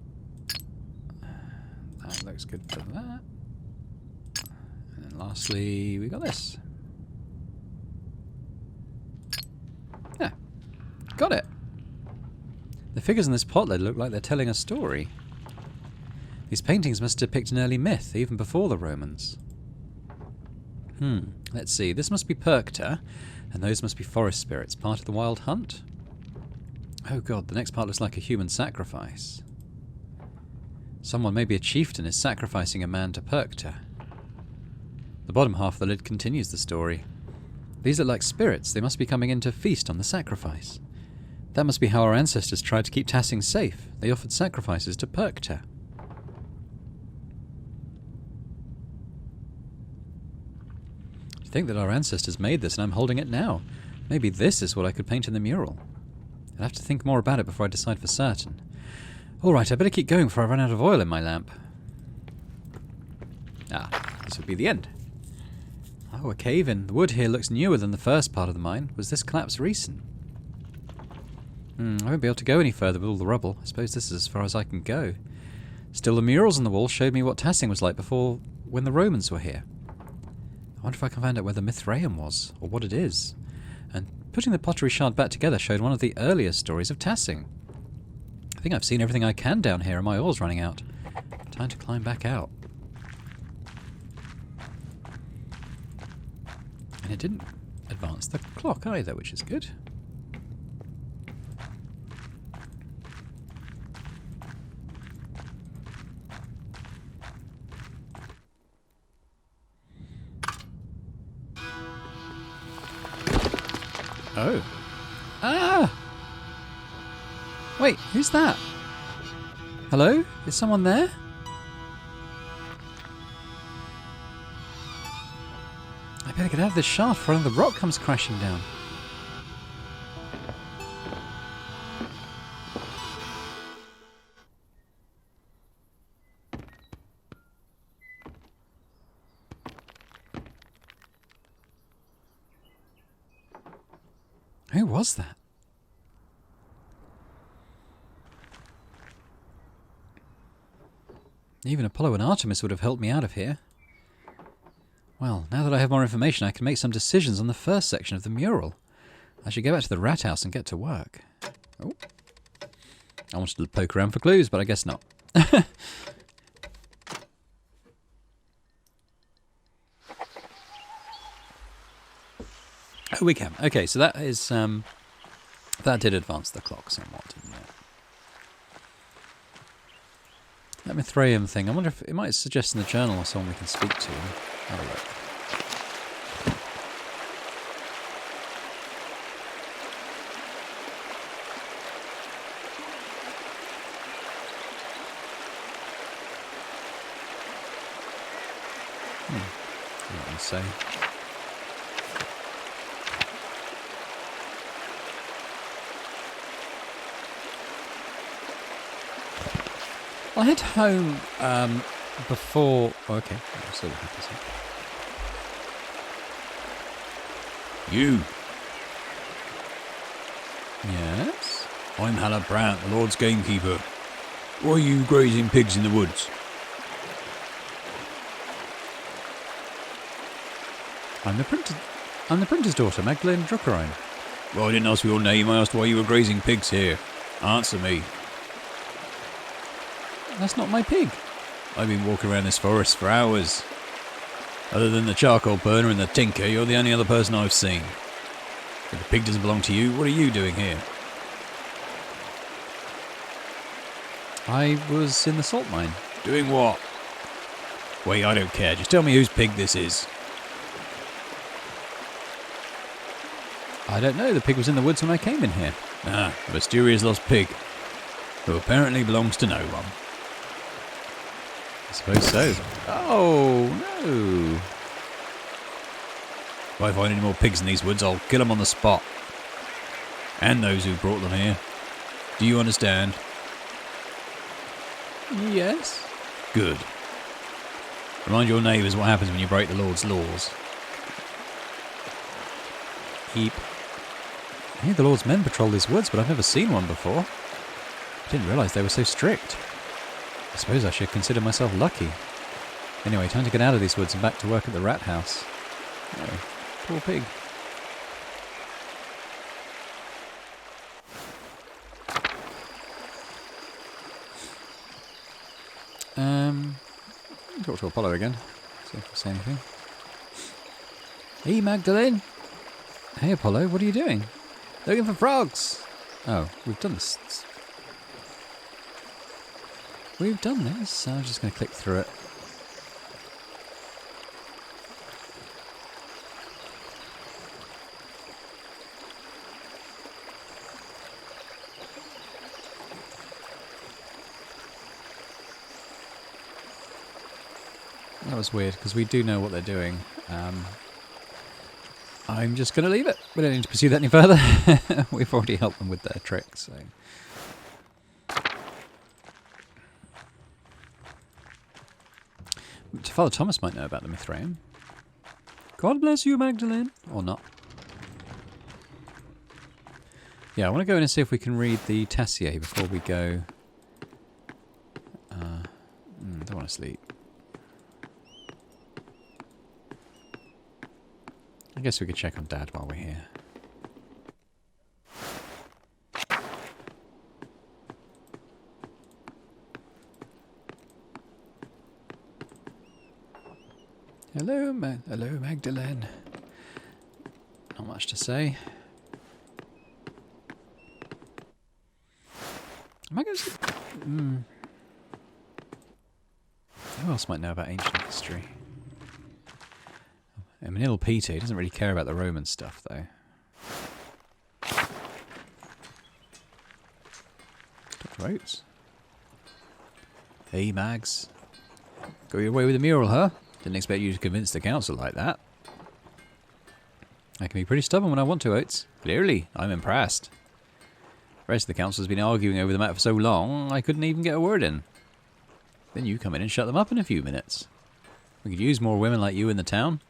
That looks good for that. And then lastly, we got this. Yeah, got it. The figures in this pot look like they're telling a story. These paintings must depict an early myth, even before the Romans. Let's see. This must be Percta, and those must be forest spirits, part of the wild hunt. Oh god, the next part looks like a human sacrifice. Someone, maybe a chieftain, is sacrificing a man to Percta. The bottom half of the lid continues the story. These look like spirits. They must be coming in to feast on the sacrifice. That must be how our ancestors tried to keep Tassing safe. They offered sacrifices to Perkta. To think that our ancestors made this and I'm holding it now. Maybe this is what I could paint in the mural. I'll have to think more about it before I decide for certain. Alright, I better keep going before I run out of oil in my lamp. Ah, this would be the end. Oh, a cave-in. The wood here looks newer than the first part of the mine. Was this collapse recent? I won't be able to go any further with all the rubble. I suppose this is as far as I can go. Still, the murals on the wall showed me what Tassing was like before, when the Romans were here. I wonder if I can find out where the Mithraeum was, or what it is. And putting the pottery shard back together showed one of the earliest stories of Tassing. I think I've seen everything I can down here and my oil's running out. Time to climb back out. And it didn't advance the clock either, which is good. Oh. Ah! Wait, who's that? Hello? Is someone there? I better get out of this shaft before the rock comes crashing down. Who was that? Even Apollo and Artemis would have helped me out of here. Well, now that I have more information, I can make some decisions on the first section of the mural. I should go back to the rat house and get to work. Oh. I wanted to poke around for clues, but I guess not. Oh, we can. Okay, so that is that did advance the clock somewhat, didn't it? That Mithraeum thing, I wonder if it might suggest in the journal someone we can speak to. Have a look. What do you say? I'll head home before... Oh, okay, I'll see what happens here. You. Yes? I'm Hallett Brandt, the Lord's gamekeeper. Why are you grazing pigs in the woods? I'm the printer's daughter, Magdalene Druckerine. Well, I didn't ask for your name, I asked why you were grazing pigs here. Answer me. That's not my pig. I've been walking around this forest for hours. Other than the charcoal burner and the tinker, you're the only other person I've seen. If the pig doesn't belong to you, what are you doing here? I was in the salt mine. Doing what? Wait, I don't care. Just tell me whose pig this is. I don't know. The pig was in the woods when I came in here. Ah, a mysterious lost pig, who apparently belongs to no one. I suppose so. Oh, no. If I find any more pigs in these woods, I'll kill them on the spot. And those who brought them here. Do you understand? Yes. Good. Remind your neighbours what happens when you break the Lord's laws. Heap. I hear the Lord's men patrol these woods, but I've never seen one before. I didn't realise they were so strict. I suppose I should consider myself lucky. Anyway, time to get out of these woods and back to work at the rat house. Oh, poor pig. Talk to Apollo again. See if he'll say anything. Hey, Magdalene. Hey, Apollo, what are you doing? Looking for frogs. Oh, we've done this. We've done this. So I'm just going to click through it. That was weird, because we do know what they're doing. I'm just going to leave it. We don't need to pursue that any further. We've already helped them with their tricks. So. Father Thomas might know about the Mithraeum. God bless you, Magdalene. Or not. Yeah, I want to go in and see if we can read the Tassier before we go. Don't want to sleep. I guess we could check on Dad while we're here. Hello, hello, Magdalene. Not much to say. Am I going to... Who else might know about ancient history? I mean, little Peter, he doesn't really care about the Roman stuff, though. Dr. Oates? Hey, Mags. Got your way with the mural, huh? Didn't expect you to convince the council like that. I can be pretty stubborn when I want to, Oates. Clearly, I'm impressed. The rest of the council has been arguing over the matter for so long, I couldn't even get a word in. Then you come in and shut them up in a few minutes. We could use more women like you in the town.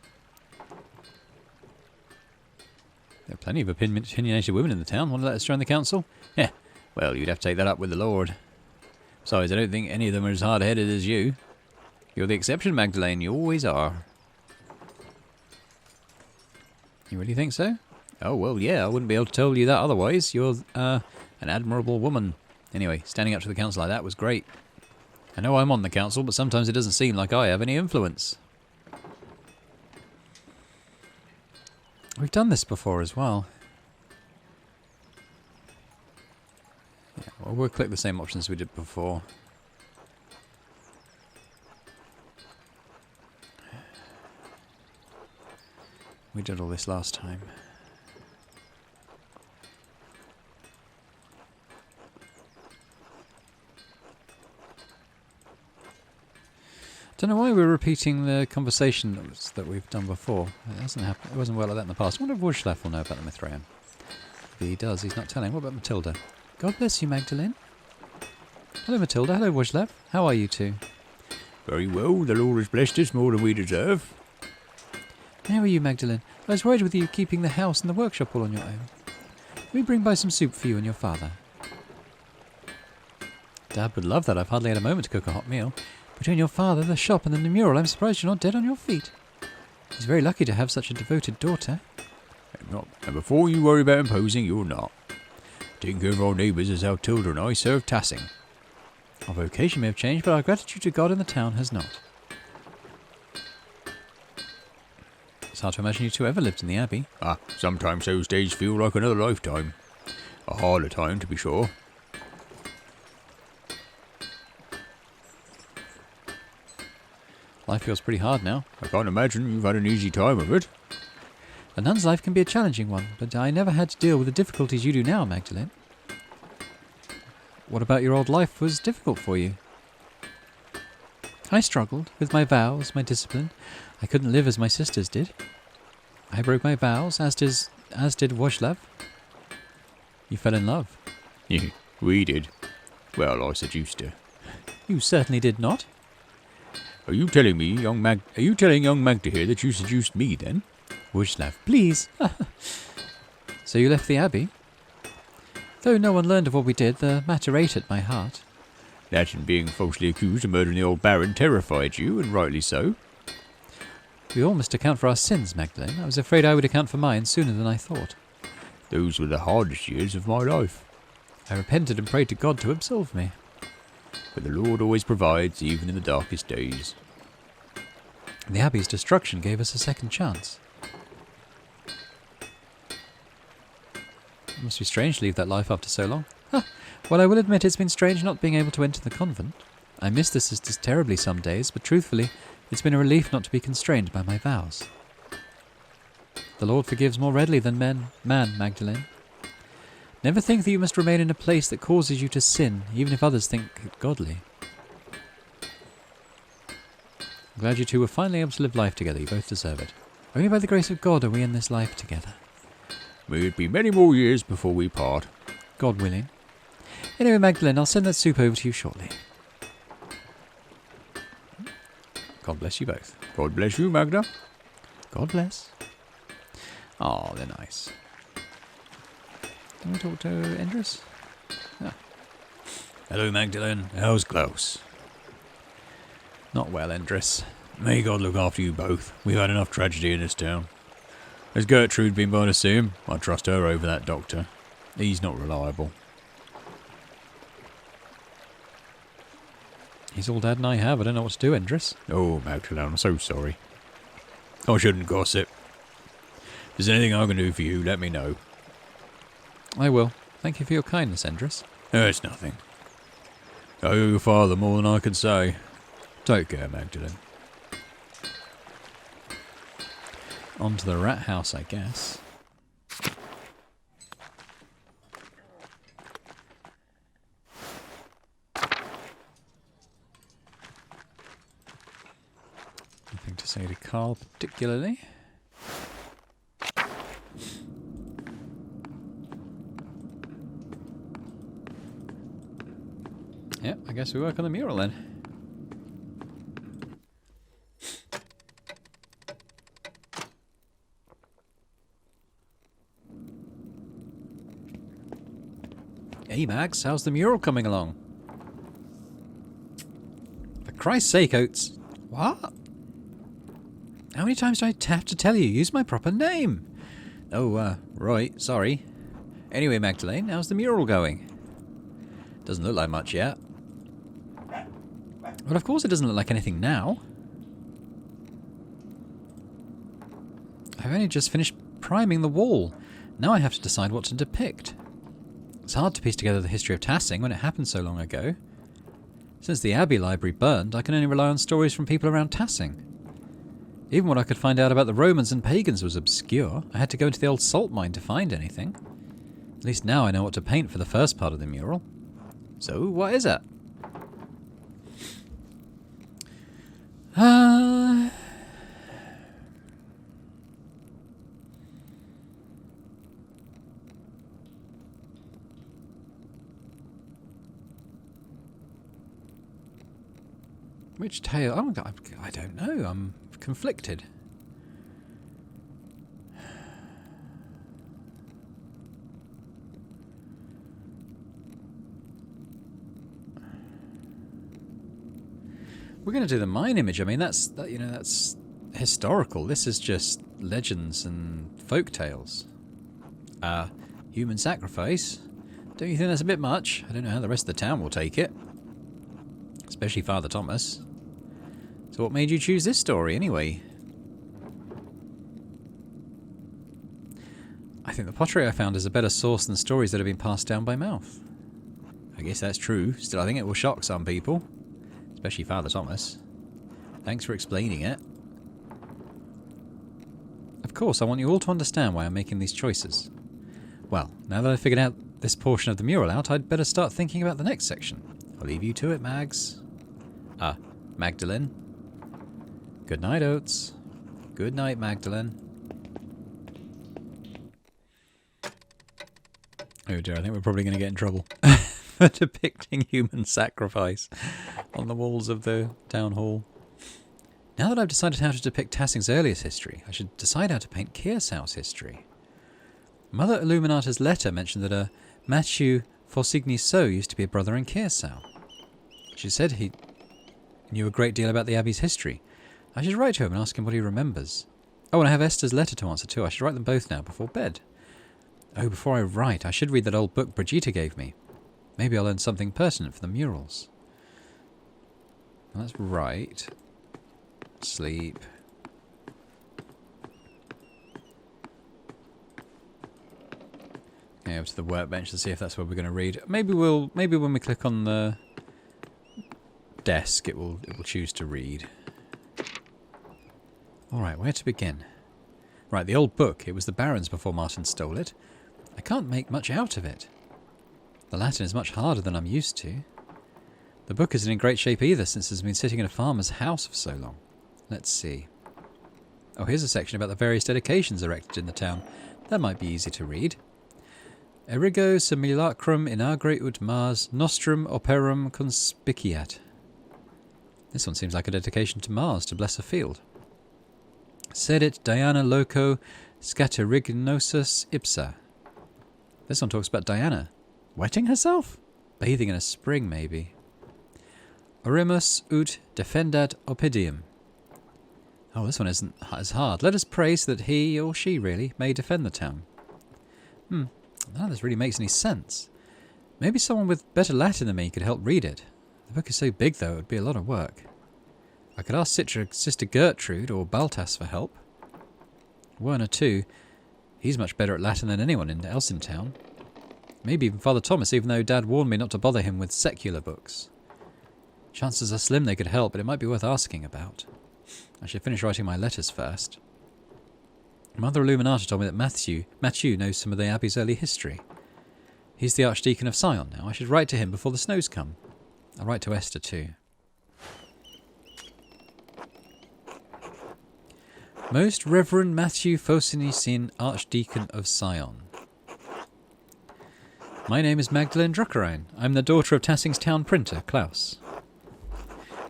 There are plenty of opinionated women in the town. Want to let us join the council? Yeah, well, you'd have to take that up with the Lord. Besides, I don't think any of them are as hard-headed as you. You're the exception, Magdalene. You always are. You really think so? Oh, well, yeah, I wouldn't be able to tell you that otherwise. You're, an admirable woman. Anyway, standing up to the council like that was great. I know I'm on the council, but sometimes it doesn't seem like I have any influence. We've done this before as well. Yeah, well, we'll click the same options we did before. We did all this last time. Don't know why we're repeating the conversation that we've done before. It hasn't happened. It wasn't well like that in the past. I wonder if Wojslav will know about the Mithraeum. Maybe he does. He's not telling. What about Matilda? God bless you, Magdalene. Hello, Matilda. Hello, Wojslav. How are you two? Very well. The Lord has blessed us more than we deserve. How are you, Magdalene? I was worried with you keeping the house and the workshop all on your own. Let me bring by some soup for you and your father. Dad would love that. I've hardly had a moment to cook a hot meal. Between your father, the shop, and the mural, I'm surprised you're not dead on your feet. He's very lucky to have such a devoted daughter. I'm not. And before you worry about imposing, you're not. Taking care of our neighbours is how Tilda and I serve Tassing. Our vocation may have changed, but our gratitude to God and the town has not. It's hard to imagine you two ever lived in the Abbey. Sometimes those days feel like another lifetime. A harder time, to be sure. Life feels pretty hard now. I can't imagine you've had an easy time of it. A nun's life can be a challenging one, but I never had to deal with the difficulties you do now, Magdalene. What about your old life was difficult for you? I struggled with my vows, my discipline. I couldn't live as my sisters did. I broke my vows, as did Wojslav. You fell in love. Yeah, we did. Well, I seduced her. You certainly did not. Are you telling me, young Magda here, that you seduced me, then? Wojslav, please. So you left the Abbey? Though no one learned of what we did, the matter ate at my heart. That and being falsely accused of murdering the old Baron terrified you, and rightly so. We all must account for our sins, Magdalene. I was afraid I would account for mine sooner than I thought. Those were the hardest years of my life. I repented and prayed to God to absolve me. But the Lord always provides, even in the darkest days. The Abbey's destruction gave us a second chance. It must be strange to leave that life after so long. Well, I will admit it's been strange not being able to enter the convent. I miss the sisters terribly some days, but truthfully, it's been a relief not to be constrained by my vows. The Lord forgives more readily than man, Magdalene. Never think that you must remain in a place that causes you to sin, even if others think it godly. I'm glad you two were finally able to live life together. You both deserve it. Only by the grace of God are we in this life together. May it be many more years before we part. God willing. Anyway, Magdalene, I'll send that soup over to you shortly. God bless you both. God bless you, Magda. God bless. Oh, they're nice. Can we talk to Andreas? No. Hello, Magdalene. How's Klaus? Not well, Andreas. May God look after you both. We've had enough tragedy in this town. Has Gertrude been by to see him? I trust her over that doctor. He's not reliable. He's all Dad and I have. I don't know what to do, Andreas. Oh, Magdalene, I'm so sorry. I shouldn't gossip. If there's anything I can do for you, let me know. I will. Thank you for your kindness, Andreas. It's nothing. I owe your father more than I can say. Take care, Magdalene. On to the rat house, I guess. Nothing to say to Carl particularly. Yep, I guess we work on the mural then. Hey Max, how's the mural coming along? For Christ's sake, Oates. What? How many times do I have to tell you? Use my proper name. Oh, right, sorry. Anyway, Magdalene, how's the mural going? Doesn't look like much yet. Well, of course it doesn't look like anything now. I've only just finished priming the wall. Now I have to decide what to depict. It's hard to piece together the history of Tassing when it happened so long ago. Since the Abbey Library burned, I can only rely on stories from people around Tassing. Even what I could find out about the Romans and pagans was obscure. I had to go into the old salt mine to find anything. At least now I know what to paint for the first part of the mural. So, what is it? Which tale? Oh, I don't know. I'm conflicted. We're going to do the mine image. I mean, that's historical. This is just legends and folk tales. Human sacrifice. Don't you think that's a bit much? I don't know how the rest of the town will take it. Especially Father Thomas. So what made you choose this story, anyway? I think the pottery I found is a better source than stories that have been passed down by mouth. I guess that's true. Still, I think it will shock some people. Especially Father Thomas. Thanks for explaining it. Of course, I want you all to understand why I'm making these choices. Well, now that I've figured out this portion of the mural out, I'd better start thinking about the next section. I'll leave you to it, Mags. Magdalene. Good night, Oates. Good night, Magdalene. Oh dear, I think we're probably going to get in trouble for depicting human sacrifice on the walls of the town hall. Now that I've decided how to depict Tassing's earliest history, I should decide how to paint Kearsau's history. Mother Illuminata's letter mentioned that a Matthew Forsigny-So used to be a brother in Kearsau. She said he knew a great deal about the Abbey's history. I should write to him and ask him what he remembers. Oh, and I have Esther's letter to answer too. I should write them both now before bed. Oh, before I write, I should read that old book Brigitte gave me. Maybe I'll learn something pertinent for the murals. Well, that's right. Sleep. Okay, over to the workbench to see if that's where we're going to read. Maybe when we click on the desk, it will choose to read. All right, where to begin? Right, the old book. It was the Baron's before Martin stole it. I can't make much out of it. The Latin is much harder than I'm used to. The book isn't in great shape either, since it's been sitting in a farmer's house for so long. Let's see. Oh, here's a section about the various dedications erected in the town. That might be easy to read. Erigo simulacrum inaugure ut Mars nostrum operum conspiciat. This one seems like a dedication to Mars to bless a field. Sedit Diana loco scaterignosus ipsa. This one talks about Diana. Wetting herself? Bathing in a spring, maybe. Orimus ut defendat Obsidian. Oh, this one isn't as hard. Let us pray so that he, or she really, may defend the town. None of this really makes any sense. Maybe someone with better Latin than me could help read it. The book is so big, though, it would be a lot of work. I could ask Sister Gertrude or Baltas for help. Werner, too. He's much better at Latin than anyone else in town. Maybe even Father Thomas, even though Dad warned me not to bother him with secular books. Chances are slim they could help, but it might be worth asking about. I should finish writing my letters first. Mother Illuminata told me that Matthew knows some of the Abbey's early history. He's the Archdeacon of Sion now. I should write to him before the snows come. I'll write to Esther too. Most Reverend Matthew Fosinisin, Archdeacon of Sion. My name is Magdalene Druckerine. I'm the daughter of Tassing's town printer, Klaus.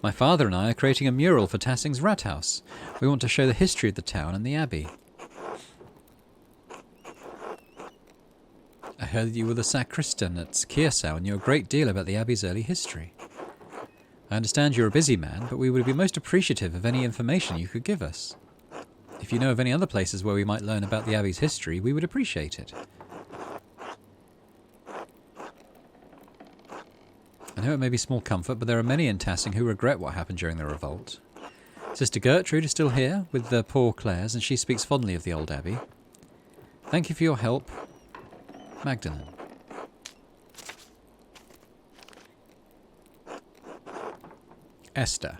My father and I are creating a mural for Tassing's Rathaus. We want to show the history of the town and the Abbey. I heard that you were the sacristan at Kiersau and knew a great deal about the Abbey's early history. I understand you're a busy man, but we would be most appreciative of any information you could give us. If you know of any other places where we might learn about the Abbey's history, we would appreciate it. I know it may be small comfort, but there are many in Tassing who regret what happened during the revolt. Sister Gertrude is still here with the poor Clares, and she speaks fondly of the old Abbey. Thank you for your help, Magdalene. Esther.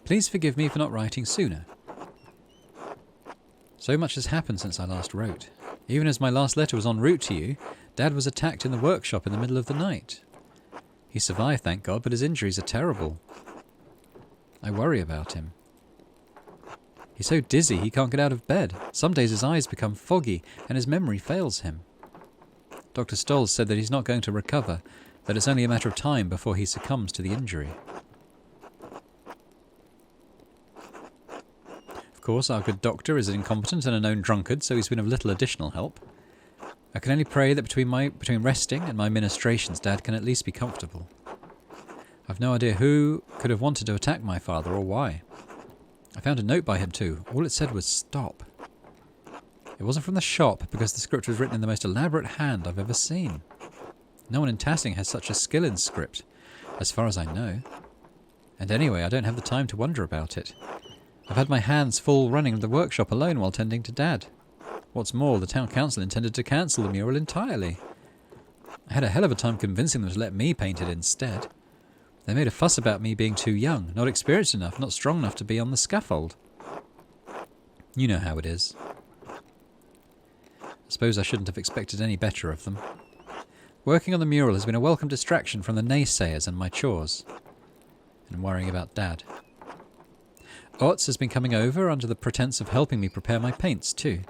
Please forgive me for not writing sooner. So much has happened since I last wrote. Even as my last letter was en route to you, Dad was attacked in the workshop in the middle of the night. He survived, thank God, but his injuries are terrible. I worry about him. He's so dizzy he can't get out of bed. Some days his eyes become foggy and his memory fails him. Dr. Stolz said that he's not going to recover, that it's only a matter of time before he succumbs to the injury. Of course, our good doctor is incompetent and a known drunkard, so he's been of little additional help. I can only pray that between resting and my ministrations, Dad can at least be comfortable. I've no idea who could have wanted to attack my father or why. I found a note by him too. All it said was stop. It wasn't from the shop because the script was written in the most elaborate hand I've ever seen. No one in Tassing has such a skill in script, as far as I know. And anyway, I don't have the time to wonder about it. I've had my hands full running the workshop alone while tending to Dad. What's more, the town council intended to cancel the mural entirely. I had a hell of a time convincing them to let me paint it instead. They made a fuss about me being too young, not experienced enough, not strong enough to be on the scaffold. You know how it is. I suppose I shouldn't have expected any better of them. Working on the mural has been a welcome distraction from the naysayers and my chores. And worrying about Dad. Otz has been coming over under the pretense of helping me prepare my paints too.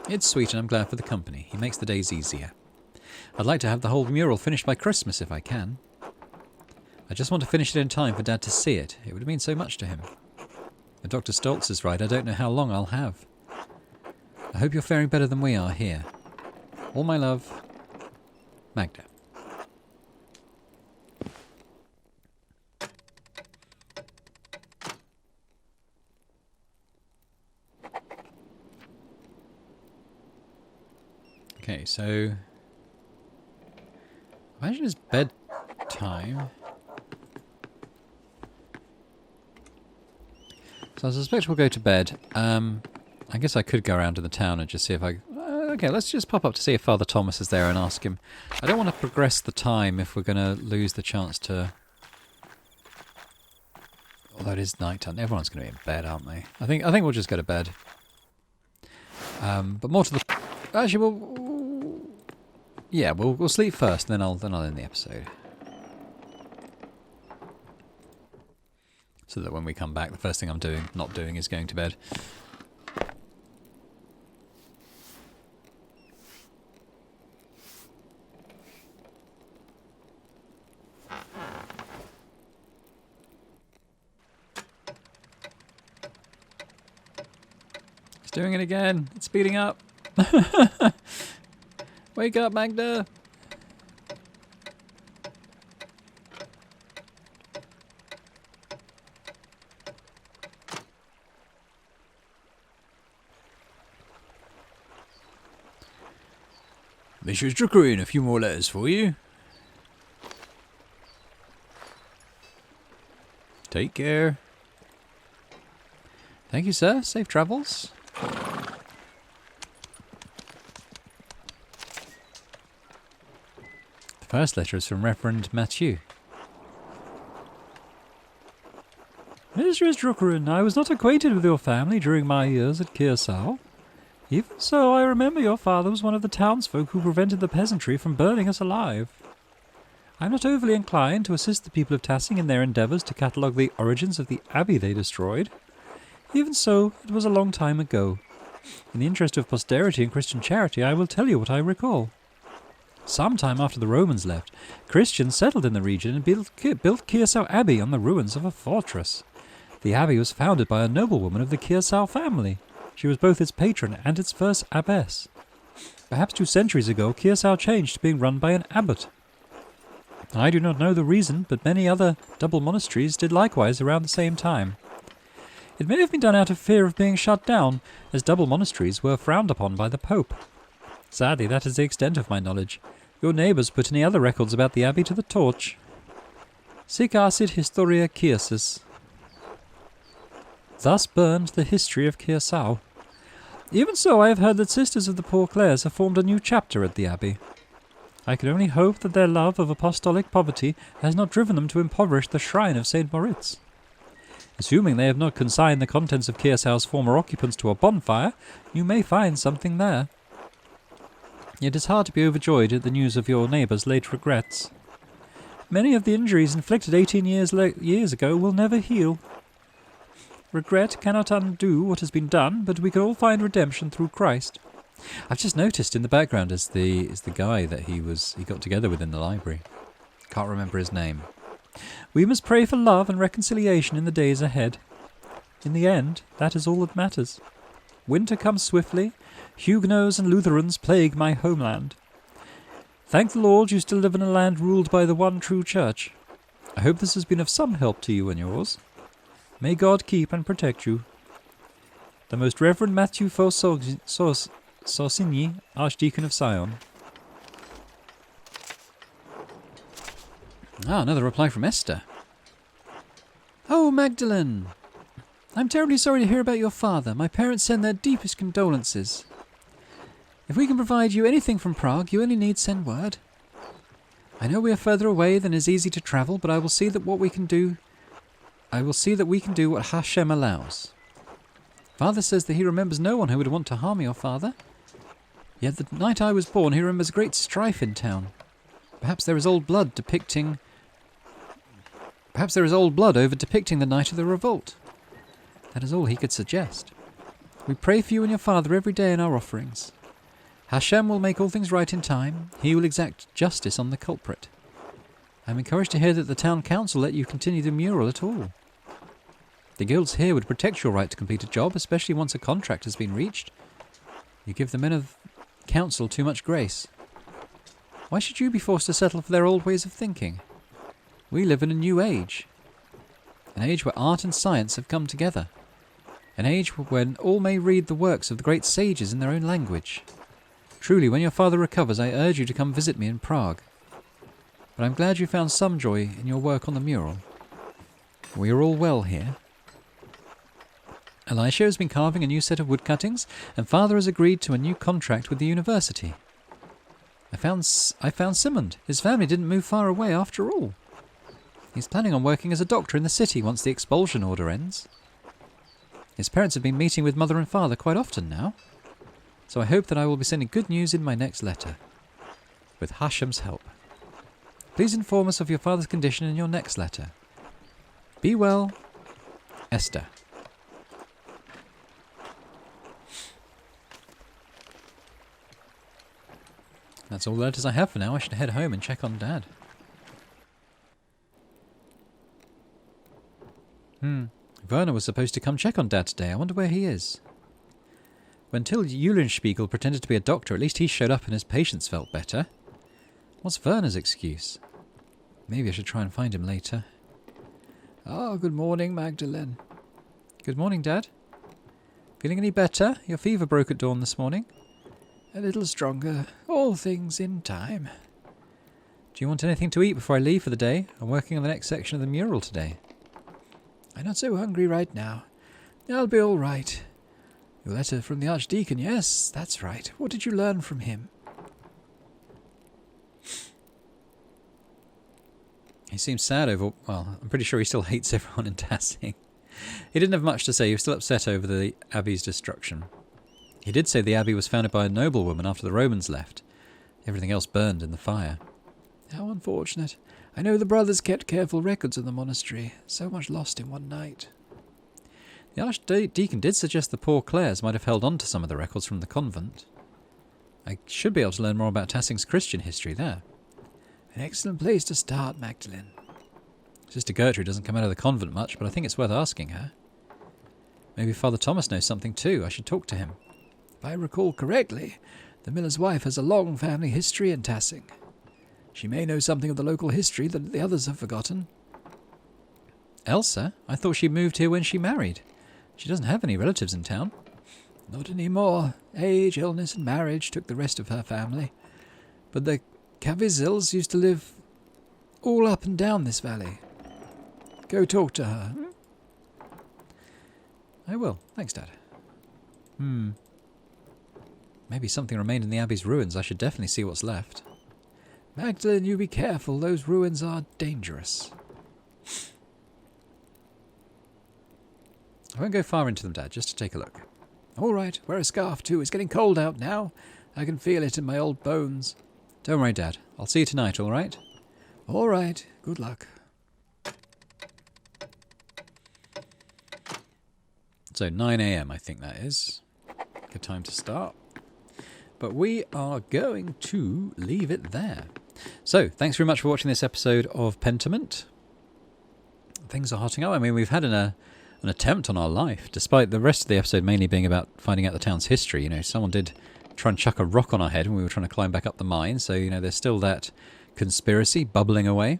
It's sweet and I'm glad for the company. He makes the days easier. I'd like to have the whole mural finished by Christmas if I can. I just want to finish it in time for Dad to see it. It would mean so much to him. If Dr. Stolz is right, I don't know how long I'll have. I hope you're faring better than we are here. All my love, Magda. Okay, so imagine it's bedtime. So I suspect we'll go to bed. I guess I could go around to the town and just see if I... okay, let's just pop up to see if Father Thomas is there and ask him. I don't want to progress the time if we're going to lose the chance to... Although it is night time. Everyone's going to be in bed, aren't they? I think we'll just go to bed. But more to the... Actually, we'll sleep first, and then I'll end the episode. So that when we come back, the first thing I'm not doing is going to bed. It's doing it again. It's speeding up. Wake up, Magda. Mrs. Druckerin, a few more letters for you. Take care. Thank you, sir. Safe travels. The first letter is from Reverend Mathieu. Mistress Druckerin, I was not acquainted with your family during my years at Kearsau. Even so, I remember your father was one of the townsfolk who prevented the peasantry from burning us alive. I am not overly inclined to assist the people of Tassing in their endeavours to catalogue the origins of the abbey they destroyed. Even so, it was a long time ago. In the interest of posterity and Christian charity, I will tell you what I recall. Some time after the Romans left, Christians settled in the region and built Kearsau Abbey on the ruins of a fortress. The abbey was founded by a noblewoman of the Kearsau family. She was both its patron and its first abbess. Perhaps 2 centuries ago, Kearsau changed to being run by an abbot. I do not know the reason, but many other double monasteries did likewise around the same time. It may have been done out of fear of being shut down, as double monasteries were frowned upon by the Pope. Sadly, that is the extent of my knowledge. Your neighbours put any other records about the abbey to the torch. Sic acid historia Kearsus. Thus burned the history of Kearsau. Even so, I have heard that Sisters of the Poor Clares have formed a new chapter at the abbey. I can only hope that their love of apostolic poverty has not driven them to impoverish the shrine of St. Moritz. Assuming they have not consigned the contents of Kearsau's former occupants to a bonfire, you may find something there. It is hard to be overjoyed at the news of your neighbour's late regrets. Many of the injuries inflicted 18 years ago will never heal. Regret cannot undo what has been done, but we can all find redemption through Christ. I've just noticed in the background is the guy that he got together with in the library. Can't remember his name. We must pray for love and reconciliation in the days ahead. In the end, that is all that matters. Winter comes swiftly. Huguenots and Lutherans plague my homeland. Thank the Lord you still live in a land ruled by the one true church. I hope this has been of some help to you and yours. May God keep and protect you. The Most Reverend Matthew Sausigny, Archdeacon of Sion. Ah, another reply from Esther. Oh, Magdalene! I'm terribly sorry to hear about your father. My parents send their deepest condolences. If we can provide you anything from Prague, you only need send word. I know we are further away than is easy to travel, but I will see that we can do what Hashem allows. Father says that he remembers no one who would want to harm your father. Yet the night I was born, he remembers great strife in town. Perhaps there is old blood over depicting the night of the revolt. That is all he could suggest. We pray for you and your father every day in our offerings. Hashem will make all things right in time. He will exact justice on the culprit. I am encouraged to hear that the town council let you continue the mural at all. The guilds here would protect your right to complete a job, especially once a contract has been reached. You give the men of council too much grace. Why should you be forced to settle for their old ways of thinking? We live in a new age. An age where art and science have come together. An age when all may read the works of the great sages in their own language. Truly, when your father recovers, I urge you to come visit me in Prague. But I'm glad you found some joy in your work on the mural. We are all well here. Elisha has been carving a new set of wood cuttings, and Father has agreed to a new contract with the university. I found Simond. His family didn't move far away after all. He's planning on working as a doctor in the city once the expulsion order ends. His parents have been meeting with Mother and Father quite often now, so I hope that I will be sending good news in my next letter, with Hashem's help. Please inform us of your father's condition in your next letter. Be well, Esther. That's all the letters I have for now. I should head home and check on Dad. Werner was supposed to come check on Dad today. I wonder where he is. When Till Eulenspiegel pretended to be a doctor, at least he showed up and his patients felt better. What's Werner's excuse? Maybe I should try and find him later. Ah, good morning, Magdalene. Good morning, Dad. Feeling any better? Your fever broke at dawn this morning. A little stronger. All things in time. Do you want anything to eat before I leave for the day? I'm working on the next section of the mural today. I'm not so hungry right now. I'll be all right. Your letter from the Archdeacon, yes, that's right. What did you learn from him? He seems sad over... Well, I'm pretty sure he still hates everyone in Tassing. He didn't have much to say. He was still upset over the Abbey's destruction. He did say the Abbey was founded by a noblewoman after the Romans left. Everything else burned in the fire. How unfortunate. I know the brothers kept careful records of the monastery. So much lost in one night. The Archdeacon did suggest the poor Clares might have held on to some of the records from the convent. I should be able to learn more about Tassing's Christian history there. An excellent place to start, Magdalene. Sister Gertrude doesn't come out of the convent much, but I think it's worth asking her. Maybe Father Thomas knows something too. I should talk to him. If I recall correctly, the miller's wife has a long family history in Tassing. She may know something of the local history that the others have forgotten. Elsa? I thought she moved here when she married. She doesn't have any relatives in town. Not anymore. Age, illness, and marriage took the rest of her family. But the Cavizils used to live all up and down this valley. Go talk to her. I will. Thanks, Dad. Maybe something remained in the Abbey's ruins. I should definitely see what's left. Magdalene, you be careful. Those ruins are dangerous. I won't go far into them, Dad, just to take a look. All right, wear a scarf too. It's getting cold out now. I can feel it in my old bones. Don't worry, Dad. I'll see you tonight, all right? All right. Good luck. So 9 a.m. I think that is. Good time to start. But we are going to leave it there. So, thanks very much for watching this episode of Pentiment. Things are hotting up. I mean, we've had an attempt on our life, despite the rest of the episode mainly being about finding out the town's history. You know, someone did try and chuck a rock on our head when we were trying to climb back up the mine. So, you know, there's still that conspiracy bubbling away.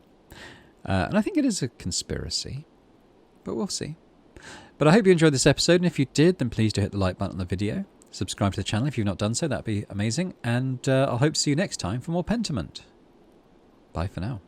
And I think it is a conspiracy, but we'll see. But I hope you enjoyed this episode, and if you did, then please do hit the like button on the video. Subscribe to the channel if you've not done so, that'd be amazing. And I'll hope to see you next time for more Pentiment. Bye for now.